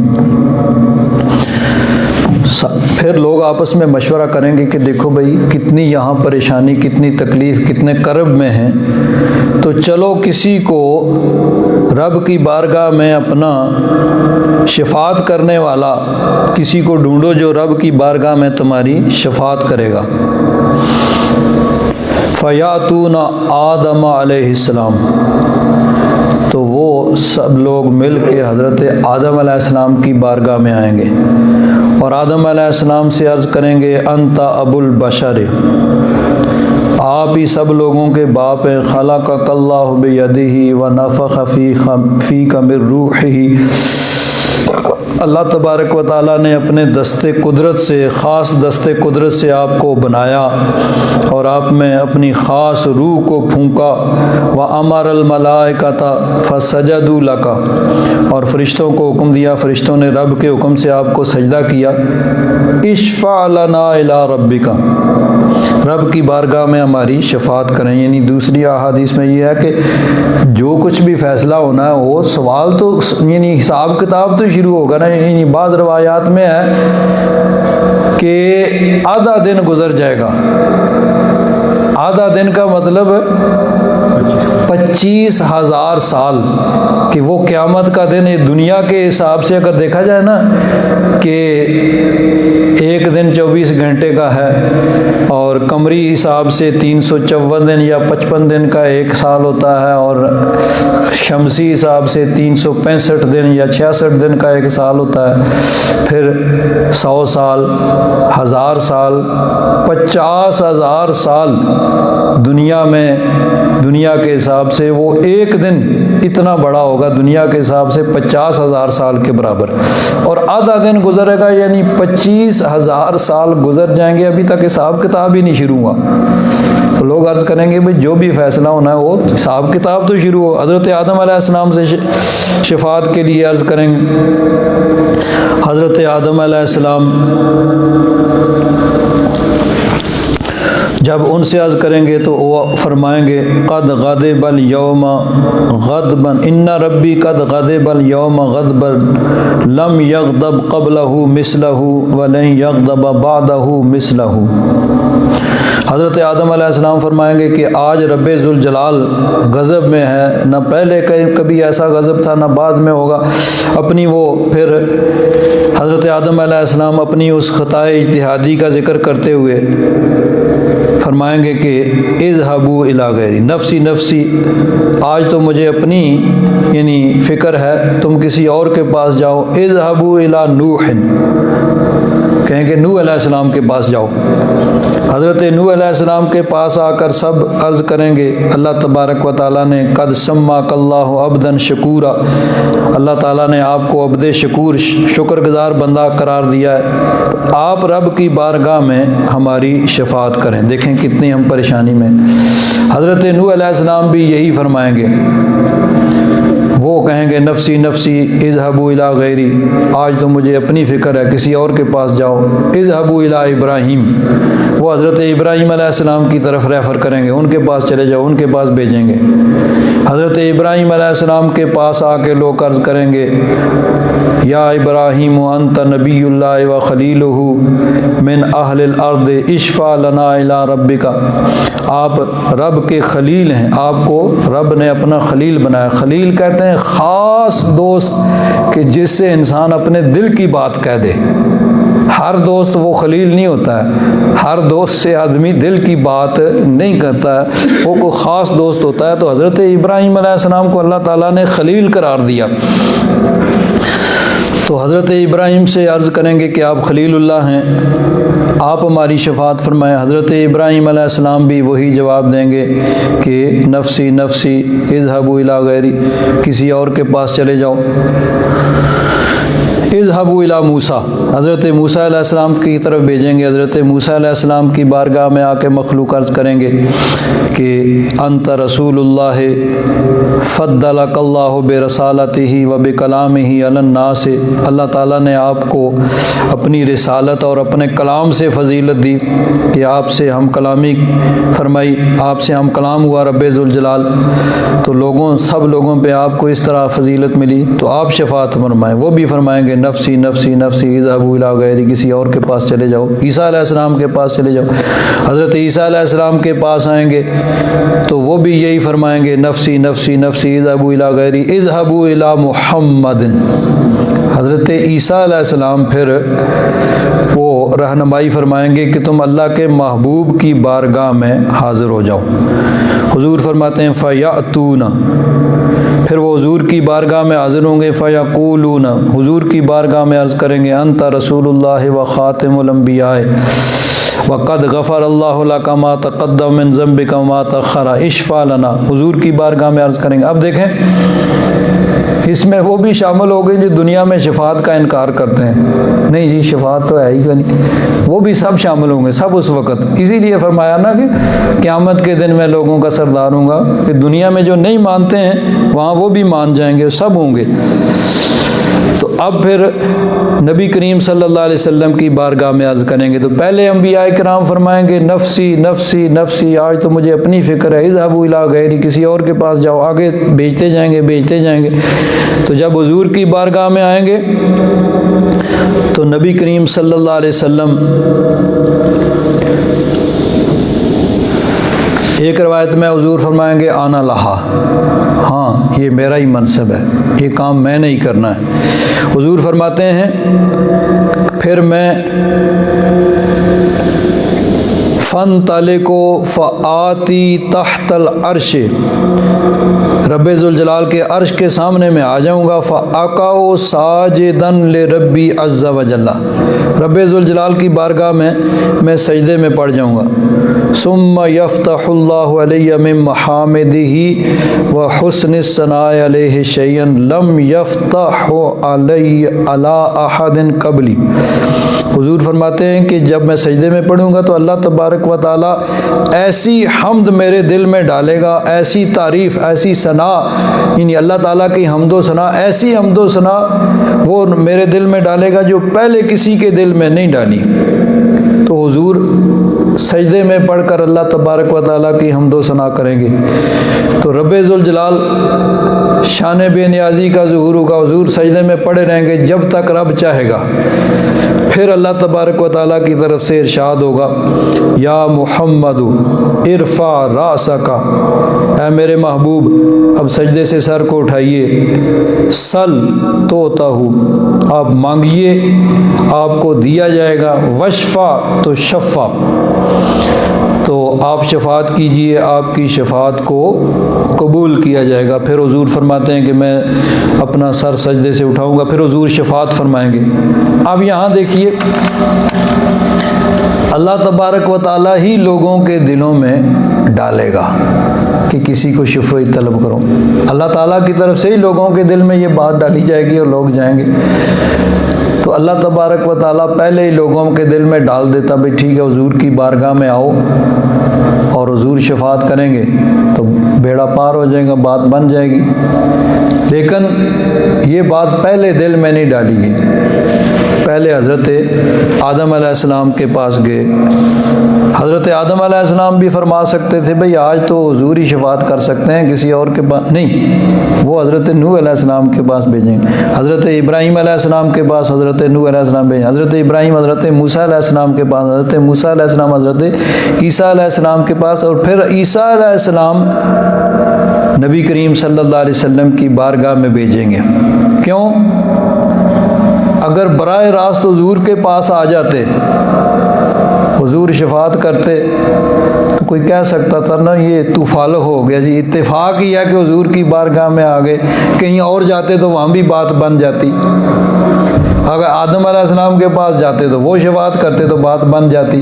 फिर लोग आपस में मशवरा करेंगे कि देखो भाई, कितनी यहाँ परेशानी, कितनी तकलीफ़, कितने करब में हैं, तो चलो किसी को रब की बारगाह में अपना शफात करने वाला किसी को ढूंढो जो रब की बारगाह में तुम्हारी शफात करेगा। फ़यातून आदम अलैहिस्सलाम, तो वो सब लोग मिल के हज़रत आदम अलैहिस्सलाम की बारगाह में आएंगे और आदम अलैहिस्सलाम से अर्ज़ करेंगे अंता अबुल बशर, आप ही सब लोगों के बाप हैं। खलक़कल्लाहु बियदिही व नफ़ख़ फ़ीका मिन रूहिही, अल्लाह तबारक व तआला ने अपने दस्ते कुदरत से, ख़ास दस्ते कुदरत से आपको बनाया और आप में अपनी ख़ास रूह को फूंका। व अमरल मलाइकता फसजदू लका, और फ़रिश्तों को हुक्म दिया, फ़रिश्तों ने रब के हुक्म से आपको सजदा किया। इश्फ़ा लना इला रब्बिका, रब की बारगाह में हमारी शफात करें। यानी दूसरी अहादीस में ये है कि जो कुछ भी फ़ैसला होना है वो सवाल तो यानी हिसाब किताब तो शुरू होगा ना। यानी बाज़ रवायात में है कि आधा दिन गुजर जाएगा। आधा दिन का मतलब 25,000 साल, कि वो क़यामत का दिन ये दुनिया के हिसाब से अगर देखा जाए ना कि एक दिन 24 घंटे का है और कमरी हिसाब से 354 दिन या 55 दिन का एक साल होता है और शमसी हिसाब से 365 दिन या 66 दिन का एक साल होता है। फिर 100 साल, 1000 साल, 50,000 साल दुनिया में, दुनिया के हिसाब से वो एक दिन इतना बड़ा होगा, दुनिया के हिसाब से 50,000 साल के बराबर। और आधा दिन गुजरेगा यानी 25,000 साल गुजर जाएंगे, अभी तक हिसाब किताब ही नहीं शुरू हुआ। तो लोग अर्ज़ करेंगे भाई जो भी फ़ैसला होना है वो हिसाब किताब तो शुरू हो। हज़रत आदम अलैहिस्सलाम से शफात के लिए अर्ज़ करेंगे। हज़रत आदम अलैहिस्सलाम जब उनसे अर्ज़ करेंगे तो वो फरमाएंगे क़द ग़ज़िबल यौम ग़ज़बन इन्ना रब्बी क़द ग़ज़िबल यौम ग़ज़बन लम यग़ज़ब क़ब्लहु मिस्लहु व लन यग़ज़ब बअदहु मिस्लहु। हज़रत आदम अलैहिस्सलाम फरमाएंगे कि आज रब्बे ज़ुल जलाल गज़ब में है, न पहले कभी ऐसा गज़ब था, न बाद में होगा। अपनी वो फिर हज़रत आदम अलैहिस्सलाम अपनी उस ख़ताए इज्तिहादी का ज़िक्र करते हुए फरमाएंगे कि इज़हबू इला गैरी नफ़सी नफ़सी, आज तो मुझे अपनी यानी फ़िक्र है, तुम किसी और के पास जाओ। इज़हबू इला नूहिन, कहेंगे नूह अलैहिस्सलाम के पास जाओ। हज़रत नूह अलैहिस्सलाम के पास आकर सब अर्ज़ करेंगे, अल्लाह तबारक व तआला ने क़द सम्माकल्लाहु अब्दन शकूरा, अल्लाह ताला ने आपको अब्दे शकूर, शुक्रगुज़ार बंदा करार दिया है, तो आप रब की बारगाह में हमारी शफात करें। देखें कितनी हम परेशानी में। हज़रत नूह अलैहिस्सलाम भी यही फरमाएंगे, वो कहेंगे नफसी नफसी इज़हबू इला गैरी, आज तो मुझे अपनी फ़िक्र है, किसी और के पास जाओ। इज़हबू इला इब्राहीम, वो हज़रत इब्राहीम अलैहिस्सलाम की तरफ रेफ़र करेंगे, उनके पास चले जाओ, उनके पास भेजेंगे। हज़रत इब्राहीम अलैहिस्सलाम के पास आके लोग अर्ज़ करेंगे या इब्राहीम अंत नबीयुल्लाह व खलीलुहु मिन अहलिल अर्द इश्फा लना इला रब्बिका, आप रब के खलील हैं, आपको रब ने अपना खलील बनाया। खलील कहते हैं ख़ास दोस्त कि जिससे इंसान अपने दिल की बात कह दे। हर दोस्त वो खलील नहीं होता है, हर दोस्त से आदमी दिल की बात नहीं करता है, वो कोई ख़ास दोस्त होता है। तो हज़रत इब्राहीम अलैहिस्सलाम को अल्लाह ताला ने खलील करार दिया। तो हज़रत इब्राहीम से अर्ज़ करेंगे कि आप खलीलुल्लाह हैं, आप हमारी शफ़ाअत फरमाएं। हज़रत इब्राहीम अलैहिस्सलाम भी वही जवाब देंगे कि नफसी नफसी इज़हबू इला गैरी, किसी और के पास चले जाओ। इज़हबू इला मूसा, हज़रत मूसा अलैहिस्सलाम की तरफ भेजेंगे। हज़रत मूसा अलैहिस्सलाम की बारगाह में आके मखलूक अर्ज़ करेंगे कि अंत रसूलुल्लाह फ़द्दलकल्लाहु बिरसालतिही व बिकलामिही अलन नास, अल्लाह ताला ने आपको अपनी रिसालत और अपने कलाम से फ़जीलत दी कि आपसे हम कलामी फरमाई, आपसे हम कलाम हुआ रब्बे ज़ुल जलाल, तो लोगों सब लोगों पे आपको इस तरह फ़जीलत मिली, तो आप शफ़ाअत फरमाएँ। वो भी फरमाएँगे नफसी नफसी नफसी इज़हबू इला गैरी, किसी और के पास चले जाओ। ईसा अलैहिस्सलाम के पास चले जाओ। हज़रत ईसा अलैहिस्सलाम के पास आएंगे तो वो भी यही फरमाएंगे नफसी नफसी नफसी इज़हबू इला गैरी इज़हबू इला मुहम्मदिन। हज़रत ईसा अलैहिस्सलाम फिर वो रहनुमाई फरमाएंगे कि तुम अल्लाह के महबूब की बारगाह में हाज़िर हो जाओ। हुज़ूर फरमाते हैं फ़यातूना, फिर वो हुज़ूर की बारगाह में हाज़िर होंगे। फ़यक़ूलूना, हुज़ूर की बारगाह में अर्ज़ करेंगे अंत रसूलुल्लाह व ख़ातिमुल अंबिया वक़द गफ़रल्लाहु लका मा तक़द्दम मिन ज़ंबिका व मा तअख़्ख़र इश्फ़ा लना। हुज़ूर की बारगाह में अर्ज़ करेंगे। अब देखें, इसमें वो भी शामिल हो गए जो दुनिया में शफ़ाअत का इनकार करते हैं, नहीं जी शफ़ाअत तो है ही नहीं, वो भी सब शामिल होंगे, सब उस वक़्त। इसीलिए फरमाया ना कि क़यामत के दिन मैं लोगों का सरदार हूँगा, कि दुनिया में जो नहीं मानते हैं वहाँ वो भी मान जाएंगे, सब होंगे। तो अब फिर नबी करीम सल्लल्लाहु अलैहि वसल्लम की बारगाह में अर्ज़ करेंगे तो पहले अंबिया किराम फरमाएंगे नफसी नफसी नफसी, आज तो मुझे अपनी फ़िक्र है, इज़हबू इला गैरी, किसी और के पास जाओ। आगे भेजते जाएंगे भेजते जाएंगे। तो जब हुज़ूर की बारगाह में आएंगे तो नबी करीम सल्लल्लाहु अलैहि वसल्लम, एक रवायत में हुज़ूर फरमाएंगे आना लहा, हाँ ये मेरा ही मनसब है, ये काम मैं नहीं करना है। हुज़ूर फरमाते हैं फिर मैं फ़न तले को फ़आती तहतल अर्श, रब्बे ज़ुल जलाल के अर्श के सामने मैं आ जाऊँगा। फ़अक़अउ साजिदन ले रब्बी अज़्ज़ा व जल्ला, रब्बे ज़ुल जलाल की बारगाह में मैं सजदे में पड़ जाऊँगा। सुम्मा यफ़्तहुल्लाहु अलैया मिन महामिदिही व हुस्निस सनाए अलैहि शैअन लम यफ़्तहु अलैया अला अहदिन क़ब्ली। हुज़ूर फरमाते हैं कि जब मैं सजदे में पढ़ूँगा तो अल्लाह तबारक व तआला ऐसी हम्द मेरे दिल में डालेगा, ऐसी तारीफ़, ऐसी सना, यानी अल्लाह ताला की हम्दो सना, ऐसी हम्दो सना वो मेरे दिल में डालेगा जो पहले किसी के दिल में नहीं डाली। तो हुज़ूर सजदे में पढ़कर अल्लाह तबारक व तआला की हम्दो सना करेंगे तो रब्बे ज़ुल जलाल शान बेनियाज़ी का ज़ुहूर होगा। हुज़ूर सजदे में पड़े रहेंगे जब तक रब चाहेगा। फिर अल्लाह तबारक व तआला की तरफ से इरशाद होगा या मुहम्मदु इरफ़ा रासका, ऐ मेरे महबूब अब सजदे से सर को उठाइए। सल तोताहु, आप मांगिए आपको दिया जाएगा। वशफ़ा तो शफ़ा, तो आप शफ़ाअत कीजिए, आपकी शफ़ाअत को कबूल किया जाएगा। फिर हुज़ूर फरमाते हैं कि मैं अपना सर सजदे से उठाऊंगा, फिर हुज़ूर शफ़ाअत फरमाएंगे। अब यहाँ देखिए अल्लाह तबारक व तआला ही लोगों के दिलों में डालेगा कि किसी को शफ़ाअत तलब करो। अल्लाह ताला की तरफ से ही लोगों के दिल में ये बात डाली जाएगी और लोग जाएंगे। तो अल्लाह तबारक व तआला पहले ही लोगों के दिल में डाल देता भाई ठीक है हुज़ूर की बारगाह में आओ और हुज़ूर शफ़ाअत करेंगे। तो बेड़ा पार हो जाएगा, बात बन जाएगी। लेकिन ये बात पहले दिल में नहीं डाली गई। पहले हज़रत आदम अलैहिस्सलाम के पास गए। हज़रत आदम अलैहिस्सलाम भी फरमा सकते थे भाई आज तो हुजूर ही शफात कर सकते हैं, किसी और के पास नहीं। वो हज़रत नूह अलैहिस्सलाम के पास भेजेंगे, हज़रत इब्राहीम अलैहिस्सलाम के पास हज़रत नूह अलैहिस्सलाम भेजेंगे, हज़रत इब्राहीम हज़रत मूसा अलैहिस्सलाम के पास, हज़रत मूसा अलैहिस्सलाम हज़रत ईसा अलैहिस्सलाम के पास, और फिर ईसा अलैहिस्सलाम नबी करीम सल्लल्लाहु अलैहि वसल्लम की बारगाह में भेजेंगे। क्यों? अगर बराह रास्त हुजूर के पास आ जाते, हुजूर शफात करते, तो कोई कह सकता था ना ये तूफाल हो गया जी, इत्तेफाक ही है कि हुजूर की बारगाह में आ गए। कहीं और जाते तो वहाँ भी बात बन जाती। अगर आदम अलैहिस्सलाम के पास जाते तो वो शफात करते तो बात बन जाती।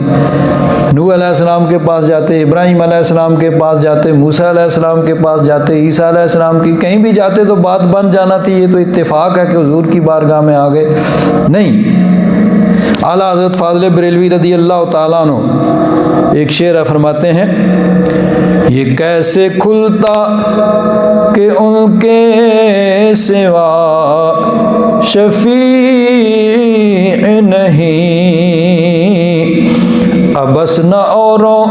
नूह अलैहिस्सलाम के पास जाते, इब्राहीम अलैहिस्सलाम के पास जाते, मूसा अलैहिस्सलाम के पास जाते, ईसा अलैहिस्सलाम की कहीं भी जाते तो बात बन जाना थी। ये तो इत्तेफाक है कि हुजूर की बारगाह में आ गए। नहीं, आला हज़रत फ़ाज़िल बरेलवी रज़ी अल्लाह ताला अन्हु एक शेर फरमाते हैं, ये कैसे खुलता कि उनके सिवा शफी नहीं, अबस न औरों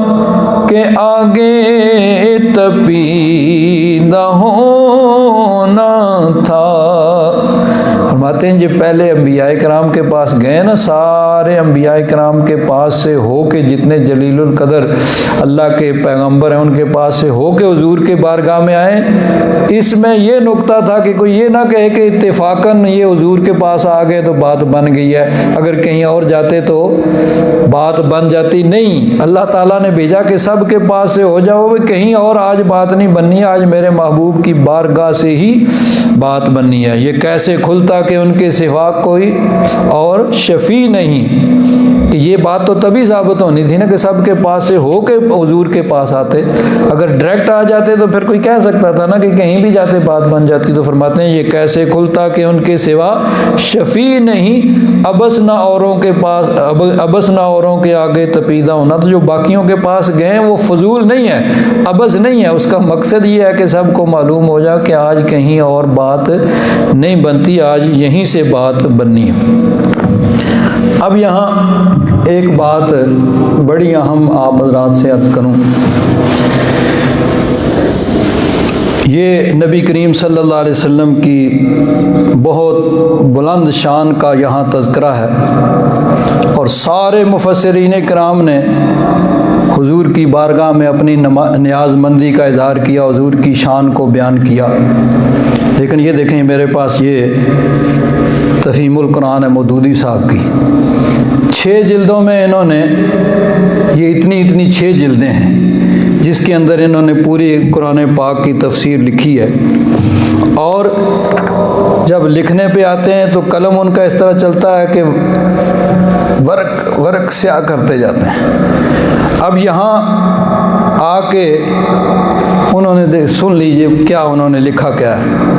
के आगे तपीदा होना था। फरमाते हैं जो पहले अंबियाए कराम के पास गए ना, सारे अंबियाए कराम के पास से हो के, जितने जलीलुल कदर अल्लाह के पैगंबर हैं उनके पास से हो के हुजूर के बारगाह में आए। इसमें यह नुक्ता था कि कोई ये ना कहे कि इत्तेफाकन ये हुजूर के पास आ गए तो बात बन गई है, अगर कहीं और जाते तो बात बन जाती। नहीं, अल्लाह ताला ने भेजा कि सब के पास से हो जाओ, कहीं और आज बात नहीं बननी है, आज मेरे महबूब की बारगाह से ही बात बननी है। ये कैसे खुलता कि उनके सिवा कोई और शफी नहीं, कि ये बात तो तभी साबित होनी थी ना कि सब के पास से हो के हुजूर के पास आते। अगर डायरेक्ट आ जाते तो फिर कोई कह सकता था ना कि कहीं भी जाते बात बन जाती। तो फरमाते हैं ये कैसे खुलता कि उनके सिवा शफी नहीं, अबस ना औरों के पास, अबस ना औरों के आगे तपीदा होना। तो जो बाकियों के पास गए वो फजूल नहीं है, अबस नहीं है, उसका मकसद ये है कि सबको मालूम हो जाए कि आज कहीं और बात नहीं बनती, आज यहीं से बात बननी है। अब यहाँ एक बात बड़ी अहम आप हज़रात से अर्ज़ करूँ। ये नबी करीम सल्लल्लाहु अलैहि वसल्लम की बहुत बुलंद शान का यहाँ तज़किरा है, और सारे मुफस्सिरीन किराम ने हुजूर की बारगाह में अपनी नियाज़मंदी का इज़हार किया, हुजूर की शान को बयान किया। लेकिन ये देखें मेरे पास ये तफ़हीमुल कुरान है मौदूदी साहब की, 6 जिल्दों में इन्होंने, ये इतनी 6 जिल्दें हैं जिसके अंदर इन्होंने पूरी कुरान पाक की तफसीर लिखी है। और जब लिखने पे आते हैं तो कलम उनका इस तरह चलता है कि वर्क स्याह करते जाते हैं। अब यहाँ आके उन्होंने सुन लीजिए क्या उन्होंने लिखा क्या है।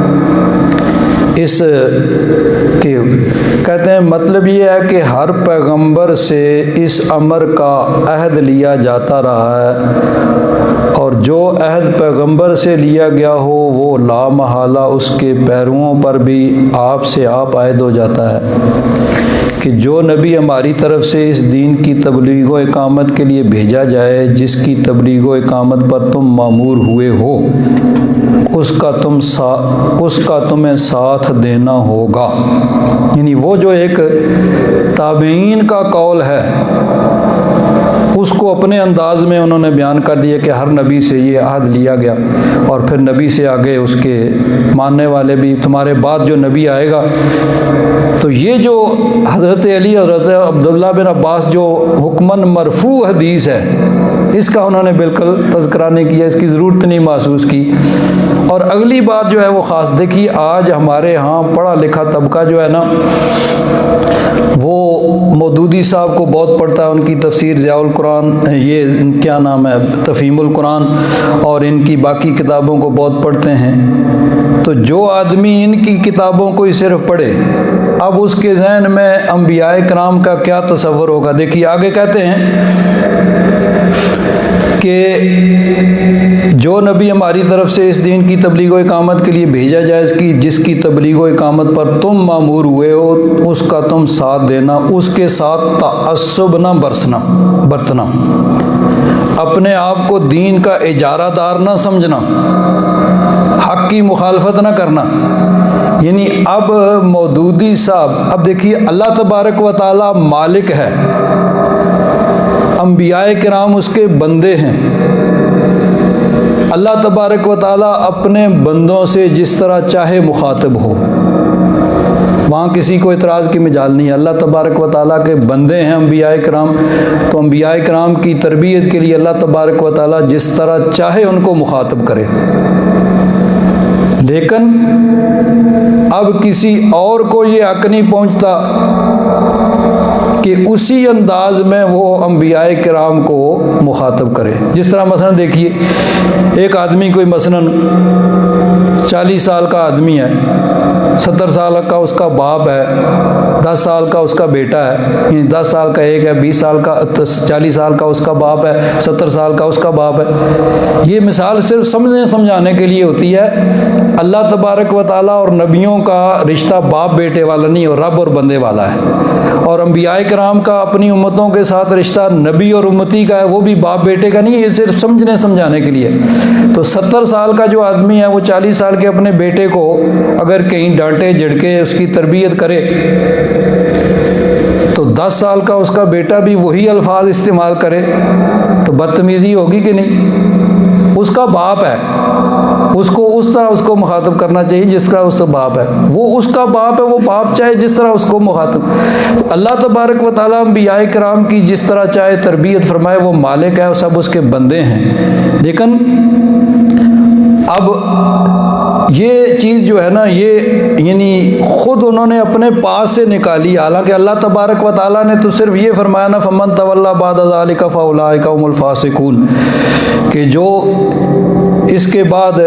इस के कहते हैं मतलब ये है कि हर पैगंबर से इस अमर का अहद लिया जाता रहा है, और जो अहद पैगंबर से लिया गया हो वो लामहाला उसके पैरुओं पर भी आपसे आप आयद हो जाता है कि जो नबी हमारी तरफ से इस दीन की तबलीग व इकामत के लिए भेजा जाए, जिसकी तबलीग व इकामत पर तुम मामूर हुए हो, उसका तुम्हें साथ देना होगा। यानी वो जो एक ताबईन का कौल है उसको अपने अंदाज में उन्होंने बयान कर दिया कि हर नबी से ये अहद लिया गया, और फिर नबी से आगे उसके मानने वाले भी, तुम्हारे बाद जो नबी आएगा। तो ये जो हज़रत अली, हज़रत अब्दुल्ला बिन अब्बास जो हुक्मन मरफू हदीस है, इसका उन्होंने बिल्कुल तज़किरा नहीं किया, इसकी ज़रूरत नहीं महसूस की। और अगली बात जो है वो ख़ास देखिए, आज हमारे यहाँ पढ़ा लिखा तबका जो है ना वो मौदूदी साहब को बहुत पढ़ता है, उनकी तफसीर ज़ियाउल कुरान, ये क्या नाम है, तफ़हीमुल कुरान, और इनकी बाकी किताबों को बहुत पढ़ते हैं। तो जो आदमी इनकी किताबों को ही सिर्फ पढ़े, अब उसके जहन में अंबियाए कराम का क्या तसव्वुर होगा। देखिए आगे कहते हैं कि जो नबी हमारी तरफ से इस दीन की तबलीग व इकामत के लिए भेजा जाए, इसकी जिसकी तबलीग व इकामत पर तुम मामूर हुए हो, उसका तुम साथ देना, उसके साथ तअस्सुब न बरतना, अपने आप को दीन का इजारादार न समझना, हक़ की मुखालफत न करना। यानी अब मौदूदी साहब, अब देखिए अल्लाह तबारक व तआला मालिक है, अंबियाए किराम उसके बंदे हैं। अल्लाह तबारक व तआला अपने बंदों से जिस तरह चाहे मुखातिब हो, वहाँ किसी को इतराज़ की मजाल नहीं है। अल्लाह तबारक व तआला के बंदे हैं अंबियाए किराम, तो अंबियाए किराम की तरबियत के लिए अल्लाह तबारक व तआला जिस तरह चाहे उनको मुखातिब करे। लेकिन अब किसी और को ये हक़ नहीं पहुँचता कि उसी अंदाज में वो अंबियाए किराम को मुखातब करे। जिस तरह मसलन देखिए, एक आदमी कोई मसलन 40 साल का आदमी है, 70 साल का उसका बाप है, 10 साल का उसका बेटा है, 10 साल का एक है, 20 साल का 40 साल का उसका बाप है, 70 साल का उसका बाप है। ये मिसाल सिर्फ समझाने के लिए होती है। अल्लाह तबारक व तआला और नबियों का रिश्ता बाप बेटे वाला नहीं, और रब और बंदे वाला है। और अंबियाए किराम का अपनी उम्मतों के साथ रिश्ता नबी और उम्मती का है, वो भी बाप बेटे का नहीं है। ये सिर्फ समझाने के लिए। तो 70 साल का जो आदमी है वो 40 साल के अपने बेटे को अगर कहीं डांटे झिड़के उसकी तरबियत करे, तो 10 साल का उसका बेटा भी वही अल्फाज इस्तेमाल करे तो बदतमीज़ी होगी कि नहीं? उसका बाप है, उसको उस तरह उसको मुखातब करना चाहिए जिस तरह उसका बाप है। वो उसका बाप है, वो बाप चाहे जिस तरह उसको मुखातब। तो अल्लाह तबारक व तआला अंबियाए किराम की जिस तरह चाहे तरबियत फरमाए, वो मालिक है, सब उसके बंदे हैं। लेकिन अब ये चीज़ जो है ना, ये यानी ख़ुद उन्होंने अपने पास से निकाली। हालांकि अल्लाह तबारक व तआला ने तो सिर्फ ये फरमाया ना, फमन तवल्ला बाद ज़ालिका फ़उलाइका हुमुल फ़ासिकून, कि जो इसके बाद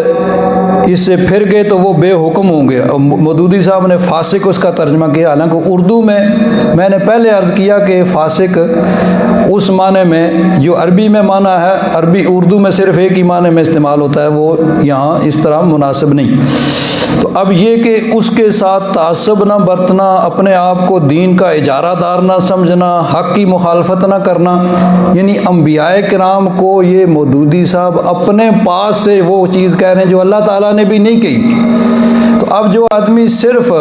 इससे फिर गए तो वो बेहुक्म होंगे। मौदूदी साहब ने फासिक उसका तर्जमा किया। हालांकि उर्दू में मैंने पहले अर्ज़ किया कि फासिक उस माने में जो अरबी में माना है, अरबी उर्दू में सिर्फ एक ही माने में इस्तेमाल होता है, वो यहाँ इस तरह मुनासिब नहीं। तो अब ये कि उसके साथ तासब न बरतना, अपने आप को दीन का इजारादार न समझना, हक़ की मुखालफत न करना, यानी अंबियाए किराम को ये मौदूदी साहब अपने पास से वो चीज़ कह रहे हैं जो अल्लाह ताला ने भी नहीं कही। तो अब जो आदमी सिर्फ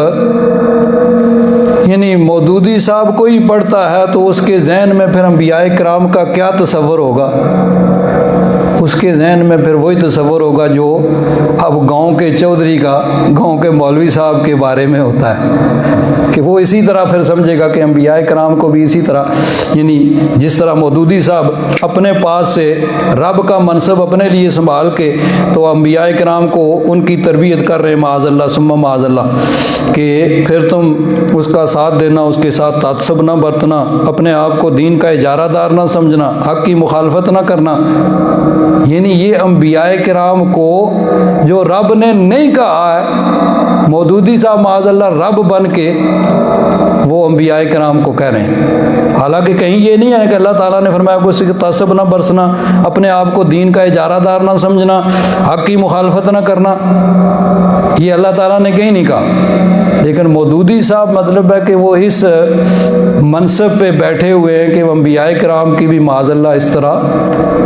यानी मौदूदी साहब को ही पढ़ता है, तो उसके जहन में फिर अंबियाए किराम का क्या तसव्वुर होगा? उसके जहन में फिर वही तसव्वुर होगा जो अब गांव के चौधरी का, गांव के मौलवी साहब के बारे में होता है, कि वो इसी तरह फिर समझेगा कि अंबियाए किराम को भी इसी तरह, यानी जिस तरह मौदूदी साहब अपने पास से रब का मनसब अपने लिए संभाल के तो अंबियाए किराम को उनकी तरबियत कर रहे हैं, माअज़ल्लाह सुम्मा माअज़ल्लाह, कि फिर तुम उसका साथ देना, उसके साथ तात्सब न बरतना, अपने आप को दीन का इजारादार न समझना, हक़ की मुखालफत न करना। यानी ये अंबियाए किराम को जो रब ने नहीं कहा है, मौदूदी साहब माअज़ल्लाह रब बन के वो अंबियाए किराम को कह रहे हैं। हालांकि कहीं ये नहीं है कि अल्लाह ताला ने फरमाया को इससे तासब न बरसना, अपने आप को दीन का इजारादार न समझना, हक़ की मुखालफत न करना, ये अल्लाह ताला ने कहीं नहीं कहा। लेकिन मौदूदी साहब मतलब है कि वो इस मनसब पे बैठे हुए हैं कि वो अंबियाए किराम की भी माअज़ल्लाह इस तरह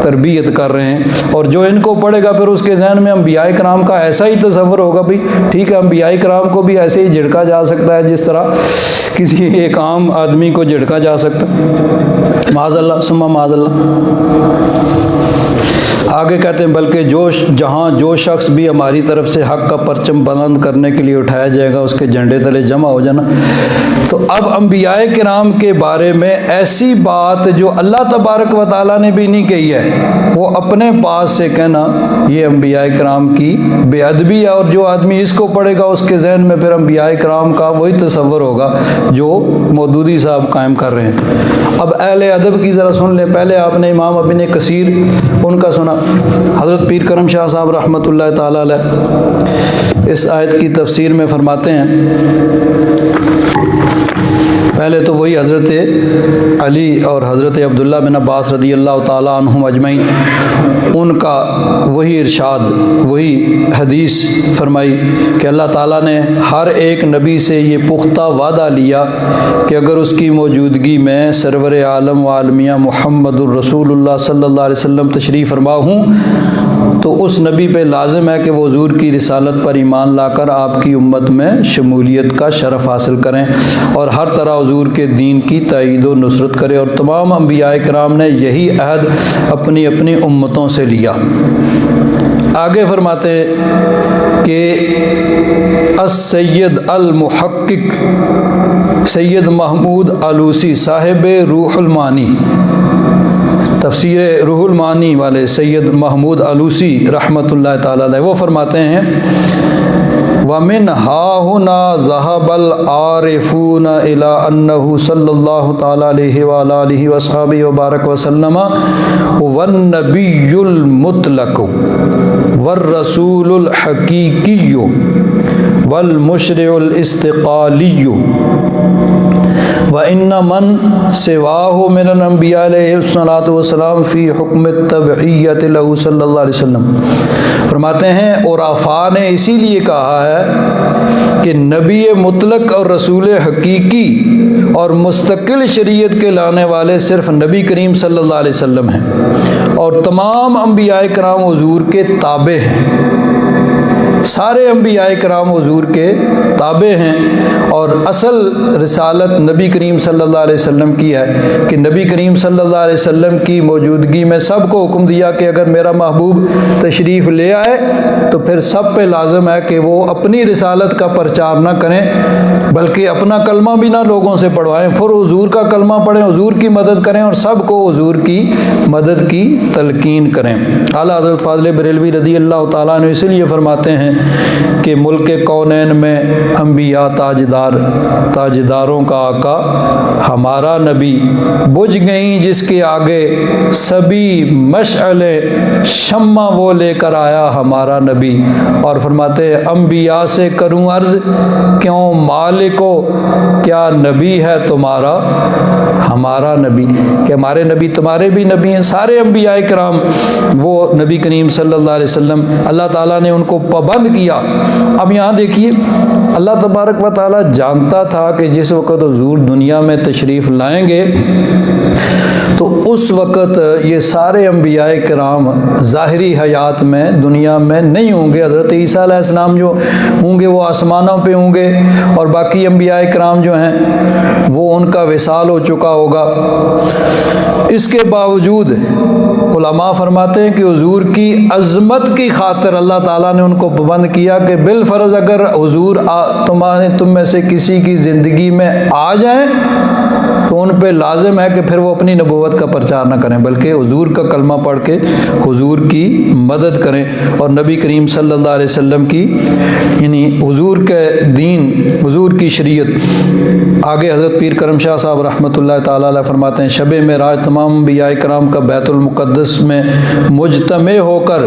तरबियत कर रहे हैं। और जो इनको पढ़ेगा फिर उसके जहन में अंबियाए किराम का ऐसा ही तसव्वुर होगा, भाई ठीक है अंबियाए किराम को भी ऐसे ही झिड़का जा सकता है जिस तरह किसी एक आम आदमी को झिड़का जा सकता है। माअज़ल्लाह सुम्मा माअज़ल्लाह। आगे कहते हैं बल्कि जहाँ जो शख्स भी हमारी तरफ से हक़ का परचम बुलंद करने के लिए उठाया जाएगा उसके झंडे तले जमा हो जाना। तो अब अंबियाए किराम के बारे में ऐसी बात जो अल्लाह तबारक व तआला ने भी नहीं कही है, वो अपने पास से कहना, ये अंबियाए किराम की बेअदबी है। और जो आदमी इसको पढ़ेगा उसके जहन में फिर अंबियाए किराम का वही तसव्वुर होगा जो मौदूदी साहब कायम कर रहे हैं। अब अहले अदब की ज़रा सुन लें। पहले आपने इमाम इब्न कसीर उनका सुना, हज़रत पीर करम शाह साहब रहमतुल्लाह ताला अलैह इस आयत की तफसीर में फरमाते हैं पहले तो वही हज़रत अली और हज़रत अब्दुल्ला बिन अब्बास रदी अल्लाह ताला अन्हुम अजमईन, उनका वही इरशाद, वही हदीस फरमाई कि अल्लाह ताला ने हर एक नबी से ये पुख्ता वादा लिया कि अगर उसकी मौजूदगी में सरवर आलम व आलमिया मुहम्मदुर रसूलुल्लाह सल्लल्लाहु अलैहि वसल्लम तशरीफ़ फरमा हूँ तो उस नबी पे लाजिम है कि वो हुज़ूर की रिसालत पर ईमान लाकर आपकी उम्मत में शमूलियत का शरफ़ हासिल करें और हर तरह हुज़ूर के दीन की तायीद व नुसरत करें। और तमाम अंबिया किराम ने यही अहद अपनी अपनी उम्मतों से लिया। आगे फरमाते कि अस-सय्यद अल-मुहक्किक सैयद महमूद आलूसी साहिब रूहुल मानी, तफसीर रूहुल मानी वाले सैयद महमूद आलूसी रहमतुल्लाह ताला अलैह, वो फरमाते हैं वमिन हाहुना ज़हबल आरिफून इला अन्नहु सल्लल्लाहु ताला अलैहि व आलिहि व अस्हाबिहि व बारक व सल्लम वन नबियुल मुतलक वर रसूलुल हकीकिय्यु वल मुशरिउल इस्तिक़ालिय्यु व इन्ना मन सिवाहु मिनल अंबिया अलैहिस्सलातु वस्सलाम फ़ी हुक्म तबइयत लहू सल्लल्लाहु अलैहि वसल्लम। फरमाते हैं उराफा ने इसीलिए कहा है कि नबी मुतलक और रसूल हकीकी और मुस्तकिल शरीयत के लाने वाले सिर्फ नबी करीम सल्लल्लाहु अलैहि वसल्लम हैं और तमाम अंबिया किराम हुज़ूर के ताबे हैं। सारे अंबिया किराम हुज़ूर के ताबे हैं और असल रिसालत नबी करीम सल्लल्लाहु अलैहि वसल्लम की है कि नबी करीम सल्लल्लाहु अलैहि वसल्लम की मौजूदगी में सबको हुक्म दिया कि अगर मेरा महबूब तशरीफ़ ले आए तो फिर सब पे लाजम है कि वो अपनी रिसालत का प्रचार ना करें बल्कि अपना कलमा भी ना लोगों से पढ़वाएं, फिर हुज़ूर का कलमा पढ़ें, हुज़ूर की मदद करें और सबको हुज़ूर की मदद की तलकीन करें। आला हज़रत फ़ाज़िल बरेलवी रज़ी अल्लाह ताला अन्हु इसलिए फरमाते हैं कि मुल्क कौनैन में अंबिया ताजदारों का आका हमारा नबी, बुझ गई जिसके आगे सभी मशअले शम्मा वो लेकर आया हमारा नबी। और फरमाते हैं अंबिया से करूं अर्ज़ क्यों मालिको, क्या नबी है तुम्हारा हमारा नबी, कि हमारे नबी तुम्हारे भी नबी हैं। सारे अंबिया किराम वो नबी करीम सल्लल्लाहु अलैहि वसल्लम अल्लाह ताला ने उनको पाबंद किया। अब यहाँ देखिए अल्लाह तबारक व ताला जानता था कि जिस वक़्त हुज़ूर दुनिया में तशरीफ़ लाएंगे तो उस वक़्त ये सारे अंबिया किराम ज़ाहिरी हयात में दुनिया में नहीं होंगे। हज़रत ईसा अलैहिस्सलाम जो होंगे वो आसमानों पे होंगे और बाकी अंबिया किराम जो हैं वो उनका विसाल हो चुका होगा। इसके बावजूद उलमा फरमाते हैं कि हुज़ूर की अज़मत की खातिर अल्लाह ताला ने उनको पाबंद किया कि बिलफ़र्ज़ अगर हुज़ूर तुम में से किसी की ज़िंदगी में आ जाएं तो उन पे लाजिम है कि फिर वो अपनी नबूवत का प्रचार न करें बल्कि हुज़ूर का कलमा पढ़ के हुज़ूर की मदद करें और नबी करीम सल्लल्लाहु अलैहि वसल्लम की यानी हुज़ूर के दीन, हुज़ूर की शरीयत। आगे हज़रत पीर करम शाह साहब रहमतुल्लाह ताला अलैह फरमाते हैं शब मेराज तमाम अंबिया किराम का बैतुल मुक़द्दस में मुजतमे होकर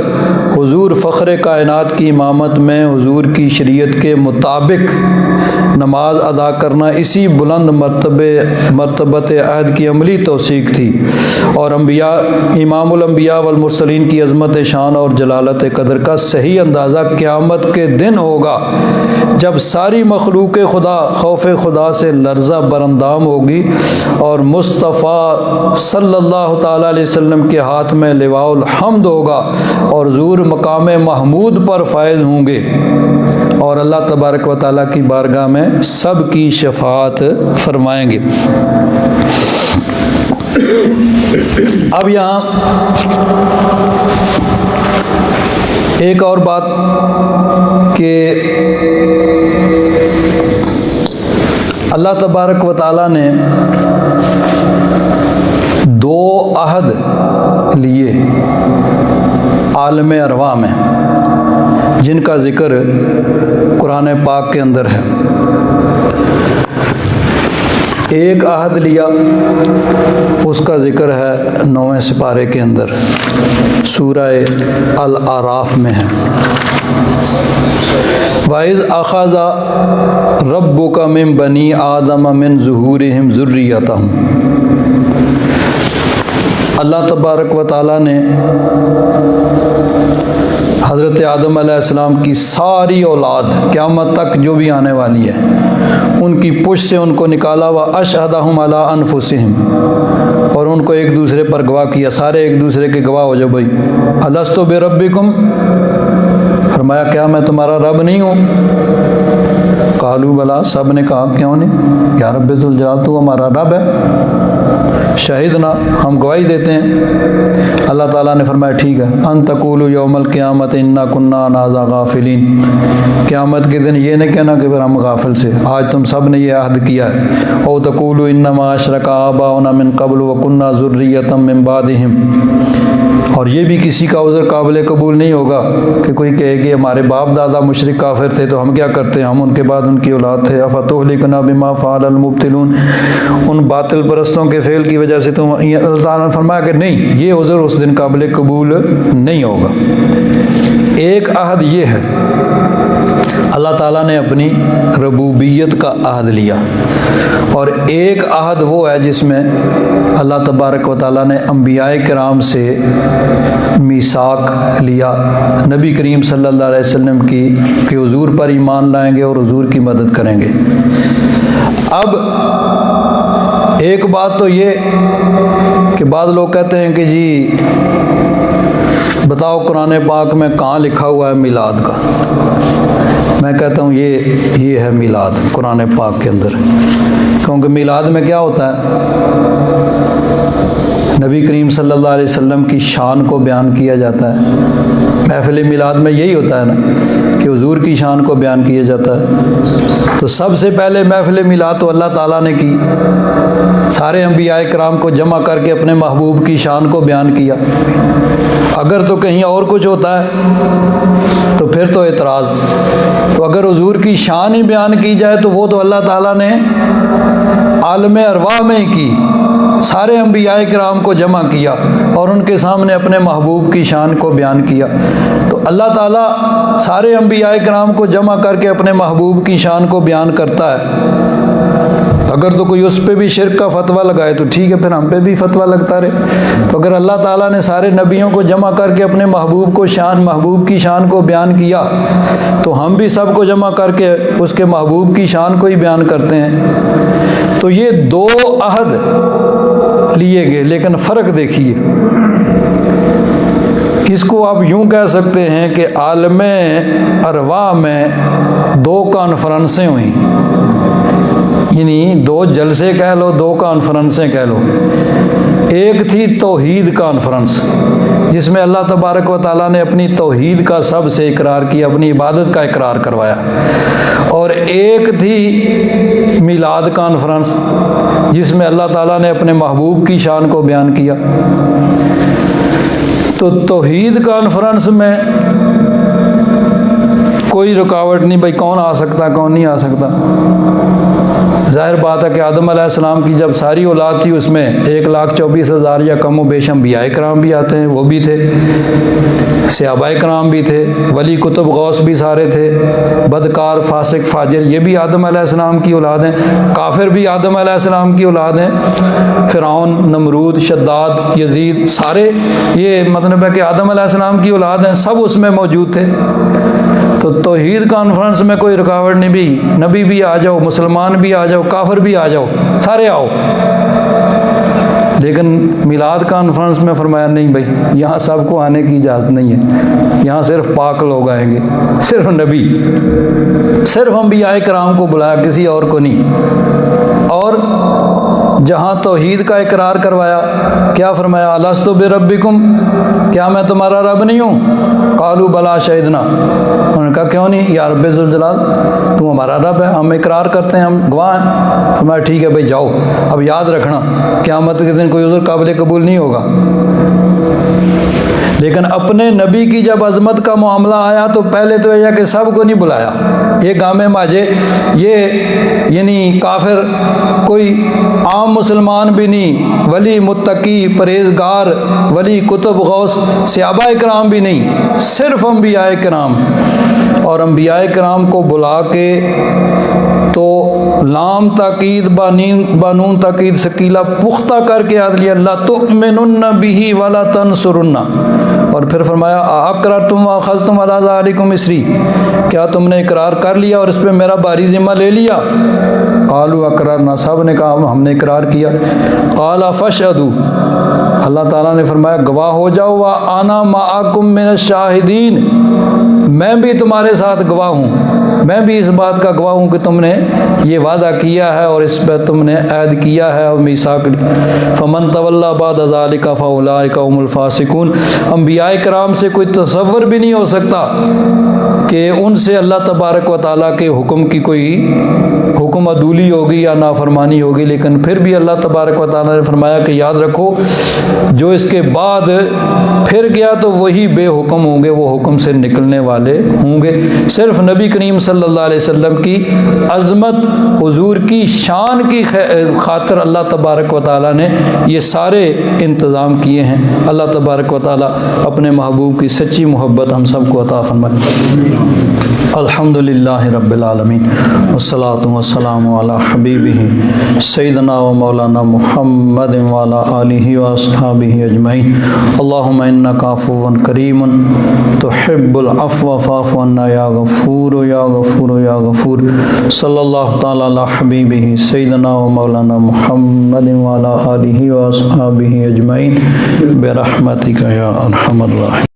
हुज़ूर फ़ख्र कायनात की इमामत में हुज़ूर की शरीयत के मुताबिक नमाज अदा करना इसी बुलंद मरतबत अहद की अमली तौसीक थी। और अंबिया इमामुल अंबिया वल मुरसलीन की अज़मत शान और जलालत कदर का सही अंदाज़ा क़यामत के दिन होगा जब सारी मखलूक खुदा खौफ खुदा से लर्ज़ा बरंदाम होगी और मुस्तफ़ा सल्लल्लाहु ताला अलैहि वसल्लम के हाथ में लिवाउल हम्द होगा और ज़ूर मकाम महमूद पर फायज़ होंगे और अल्लाह तबारक व ताला की बारगाह में सब की शफाअत फरमाएंगे। अब यहाँ एक और बात कि अल्लाह तबारक व ताला ने दो अहद लिए आलम अरवा में जिनका ज़िक्र कुरान पाक के अंदर है। एक अहद लिया उसका ज़िक्र है 9वें सिपारे के अंदर सूरह अल आराफ में है। वाइज़ अख़ज़ा रब्बुका मिन बनी आदम मिन ज़ुहूरिहिम ज़ुर्रियतहुम, अल्लाह तबारक व तआला ने हज़रत आदम अलैहिस्सलाम की सारी औलाद क़यामत तक जो भी आने वाली है उनकी पुश से उनको निकाला। व अशहदहुम अला अनफुसिहिम, और उनको एक दूसरे पर गवाह किया। सारे एक दूसरे के गवाह हो जाओ भाई, अलस्तु बिरब्बिकुम, फरमाया क्या मैं तुम्हारा रब नहीं हूँ? कालू बला, सब ने कहा क्यों नहीं, या रब्बे जुल जलाल, तू हमारा रब है, शहीदना, हम गवाही देते हैं। अल्लाह ताला ने फरमाया ठीक है, अन तकूलू यौमल क़ियामत इन्ना कुन्ना अन हाज़ा गाफ़िलीन, क़यामत के दिन ये नहीं कहना कि फिर हम गाफिल से, आज तुम सब ने ये अहद किया है। औ तकूलू इन्नमा अशरका आबाउना मिन क़ब्ल व कुन्ना ज़ुर्रियतम मिन बादिहिम, और ये भी किसी का उज़्र काबिल कबूल नहीं होगा कि कोई कहे कि हमारे बाप दादा मुशरिक काफिर थे तो हम क्या करते हैं, हम उनके बाद उनकी औलाद थे। अफ़तुहलिकुना बिमा फ़अलल मुब्तिलून, उन बातिल परस्तों के फेल की वजह से तुम, अल्लाह ताला ने फरमाया कि नहीं, ये उज़्र उस दिन काबिल कबूल नहीं होगा। एक अहद ये है, अल्लाह ताला ने अपनी रबूबियत का अहद लिया, और एक अहद वो है जिसमें अल्लाह तबारक व तआला ने अंबियाए किराम से मीसाक लिया, नबी करीम सल्लल्लाहु अलैहि वसल्लम की कि हुजूर पर ईमान लाएंगे और हुजूर की मदद करेंगे। अब एक बात तो ये कि बाद लोग कहते हैं कि जी बताओ कुरान पाक में कहाँ लिखा हुआ है मिलाद का। मैं कहता हूँ ये है मिलाद कुरान पाक के अंदर, क्योंकि मिलाद में क्या होता है, नबी करीम सल्लल्लाहु अलैहि वसल्लम की शान को बयान किया जाता है। महफ़िल मिलाद में यही होता है ना कि हुजूर की शान को बयान किया जाता है। तो सबसे पहले महफ़िल मिलाद तो अल्लाह ताला ने की, सारे अंबियाए किराम को जमा करके अपने महबूब की शान को बयान किया। अगर तो कहीं और कुछ होता है तो फिर तो एतराज़। तो अगर हुजूर की शान ही बयान की जाए तो वो तो अल्लाह ताला ने आलम अरवाह में ही की, सारे अंबियाए किराम को जमा किया और उनके सामने अपने महबूब की शान को बयान किया। तो अल्लाह ताला सारे अंबियाए किराम को जमा करके अपने महबूब की शान को बयान करता है। अगर तो कोई उस पर भी शिर्क का फतवा लगाए तो ठीक है, फिर हम पे भी फतवा लगता रहे। तो अगर अल्लाह ताला ने सारे नबियों को जमा करके अपने महबूब की शान को बयान किया तो हम भी सबको जमा करके उसके महबूब की शान को ही बयान करते हैं। तो ये दो अहद लिए गए, लेकिन फ़र्क देखिए, इसको आप यूँ कह सकते हैं कि आलम अरवाह में दो कॉन्फ्रेंसें हुई, यानी दो जलसे कह लो, दो कॉन्फ्रेंसें कह लो। एक थी तौहीद कॉन्फ्रेंस जिसमें अल्लाह तबारक व तआला ने अपनी तौहीद का सबसे इकरार किया, अपनी इबादत का इकरार करवाया। और एक थी मिलाद कॉन्फ्रेंस जिसमें अल्लाह ताला ने अपने महबूब की शान को बयान किया। तो तौहीद कॉन्फ्रेंस में कोई रुकावट नहीं, भाई कौन आ सकता कौन नहीं आ सकता। ज़ाहिर बात है कि आदम अलैहिस्सलाम की जब सारी औलाद थी उसमें 1,24,000 या कम व बेश अंबियाए किराम भी आते हैं, वो भी थे, सहाबाए किराम भी थे, वली कुतुब गौस भी सारे थे, बदकार फासिक फाजिर ये भी आदम अलैहिस्सलाम की औलाद हैं, काफिर भी आदम अलैहिस्सलाम की औलाद हैं, फ़िरऔन, नमरूद, शद्दाद, यजीद सारे ये मतलब है कि आदम अलैहिस्सलाम की औलाद हैं, सब उसमें मौजूद थे। तो तौहीद कॉन्फ्रेंस में कोई रुकावट नहीं, भी नबी भी आ जाओ, मुसलमान भी आ जाओ, काफिर भी आ जाओ, सारे आओ। लेकिन मिलाद कॉन्फ्रेंस में फरमाया नहीं भाई, यहाँ सबको आने की इजाज़त नहीं है, यहाँ सिर्फ पाक लोग आएंगे, सिर्फ नबी, सिर्फ अंबियाए किराम को बुलाया, किसी और को नहीं। और जहाँ तौहीद का इकरार करवाया, क्या फरमाया, अलस्तु बिरब्बिकुम, क्या मैं तुम्हारा रब नहीं हूँ? कालू बला शहीदना, उन्होंने कहा क्यों नहीं, या रब्बे जुल जलाल, तुम हमारा रब है, हम इकरार करते हैं, हम गवाह हैं। फरमाया ठीक है भाई जाओ, अब याद रखना क़यामत के दिन कोई उज़्र काबिल कबूल नहीं होगा। लेकिन अपने नबी की जब अजमत का मामला आया तो पहले तो यह कि सबको नहीं बुलाया, ये गामे माजे, ये यानी काफिर कोई आम मुसलमान भी नहीं, वली मुत्तकी परहेजगार वली कुतुब गौस सहाबा इकराम भी नहीं, सिर्फ अंबिया इकराम। और अंबिया इकराम को बुला के तो लाम ताकीद बानून ताकीद सकीला पुख्ता करके आदलिया ला तुमिनुन्न बिही वला तंसुरुन्ना। और फिर फरमाया अकरर तुम अखज़ तुम अला ज़ालिकुम इसरी, क्या तुमने इकरार कर लिया और इस पर मेरा भारी ज़िम्मा ले लिया? क़ालू अकररना, सब ने कहा हमने इकरार किया। क़ाला फ़शहदू, अल्लाह ताला ने फरमाया गवाह हो जाओ, व आना माअकुम मिनश शाहिदीन, मैं भी तुम्हारे साथ गवाह हूँ, मैं भी इस बात का गवाह हूँ कि तुमने ये वादा किया है और इस पर तुमने ऐद किया है और मीसाक। फ़मन तवल्ला बाद ज़ालिका फ़उलाइका हुमुल फ़ासिकून। अंबिया कराम से कोई तसव्वुर भी नहीं हो सकता कि उनसे अल्लाह तबारक व तआला के हुक्म की कोई हुक्म अदूली होगी या नाफरमानी होगी, लेकिन फिर भी अल्लाह तबारक व तआला ने फरमाया कि याद रखो जो इसके बाद फिर गया तो वही बेहुक्म होंगे, वो हुक्म से निकलने वाले होंगे। सिर्फ नबी करीम सल्लल्लाहु अलैहि वसल्लम की अज़मत, हुजूर की शान की खातिर अल्लाह तबारक व तआला ने ये सारे इंतज़ाम किए हैं। अल्लाह तबारक व तआला अपने महबूब की सच्ची मोहब्बत हम सबको अता फरमाए। अल्हम्दुलिल्लाहि रब्बिल आलमीन वस्सलातु वस्सलामु अला हबीबिही सय्यिदना व मौलाना मुहम्मद व अला आलिहि व अस्हाबिहि अजमईन। अल्लाहुम्मा इन्नका अफ़ुव्वुन करीमुन तुहिब्बुल अफ़्व फ़अफ़ु अन्ना या गफ़ूर या गफ़ूर या गफ़ूर। सल्लल्लाहु तआला अला हबीबिही सय्यिदना व मौलाना मुहम्मद व अला आलिहि व अस्हाबिहि अजमईन बिरहमतिका या अरहमर राहिमीन।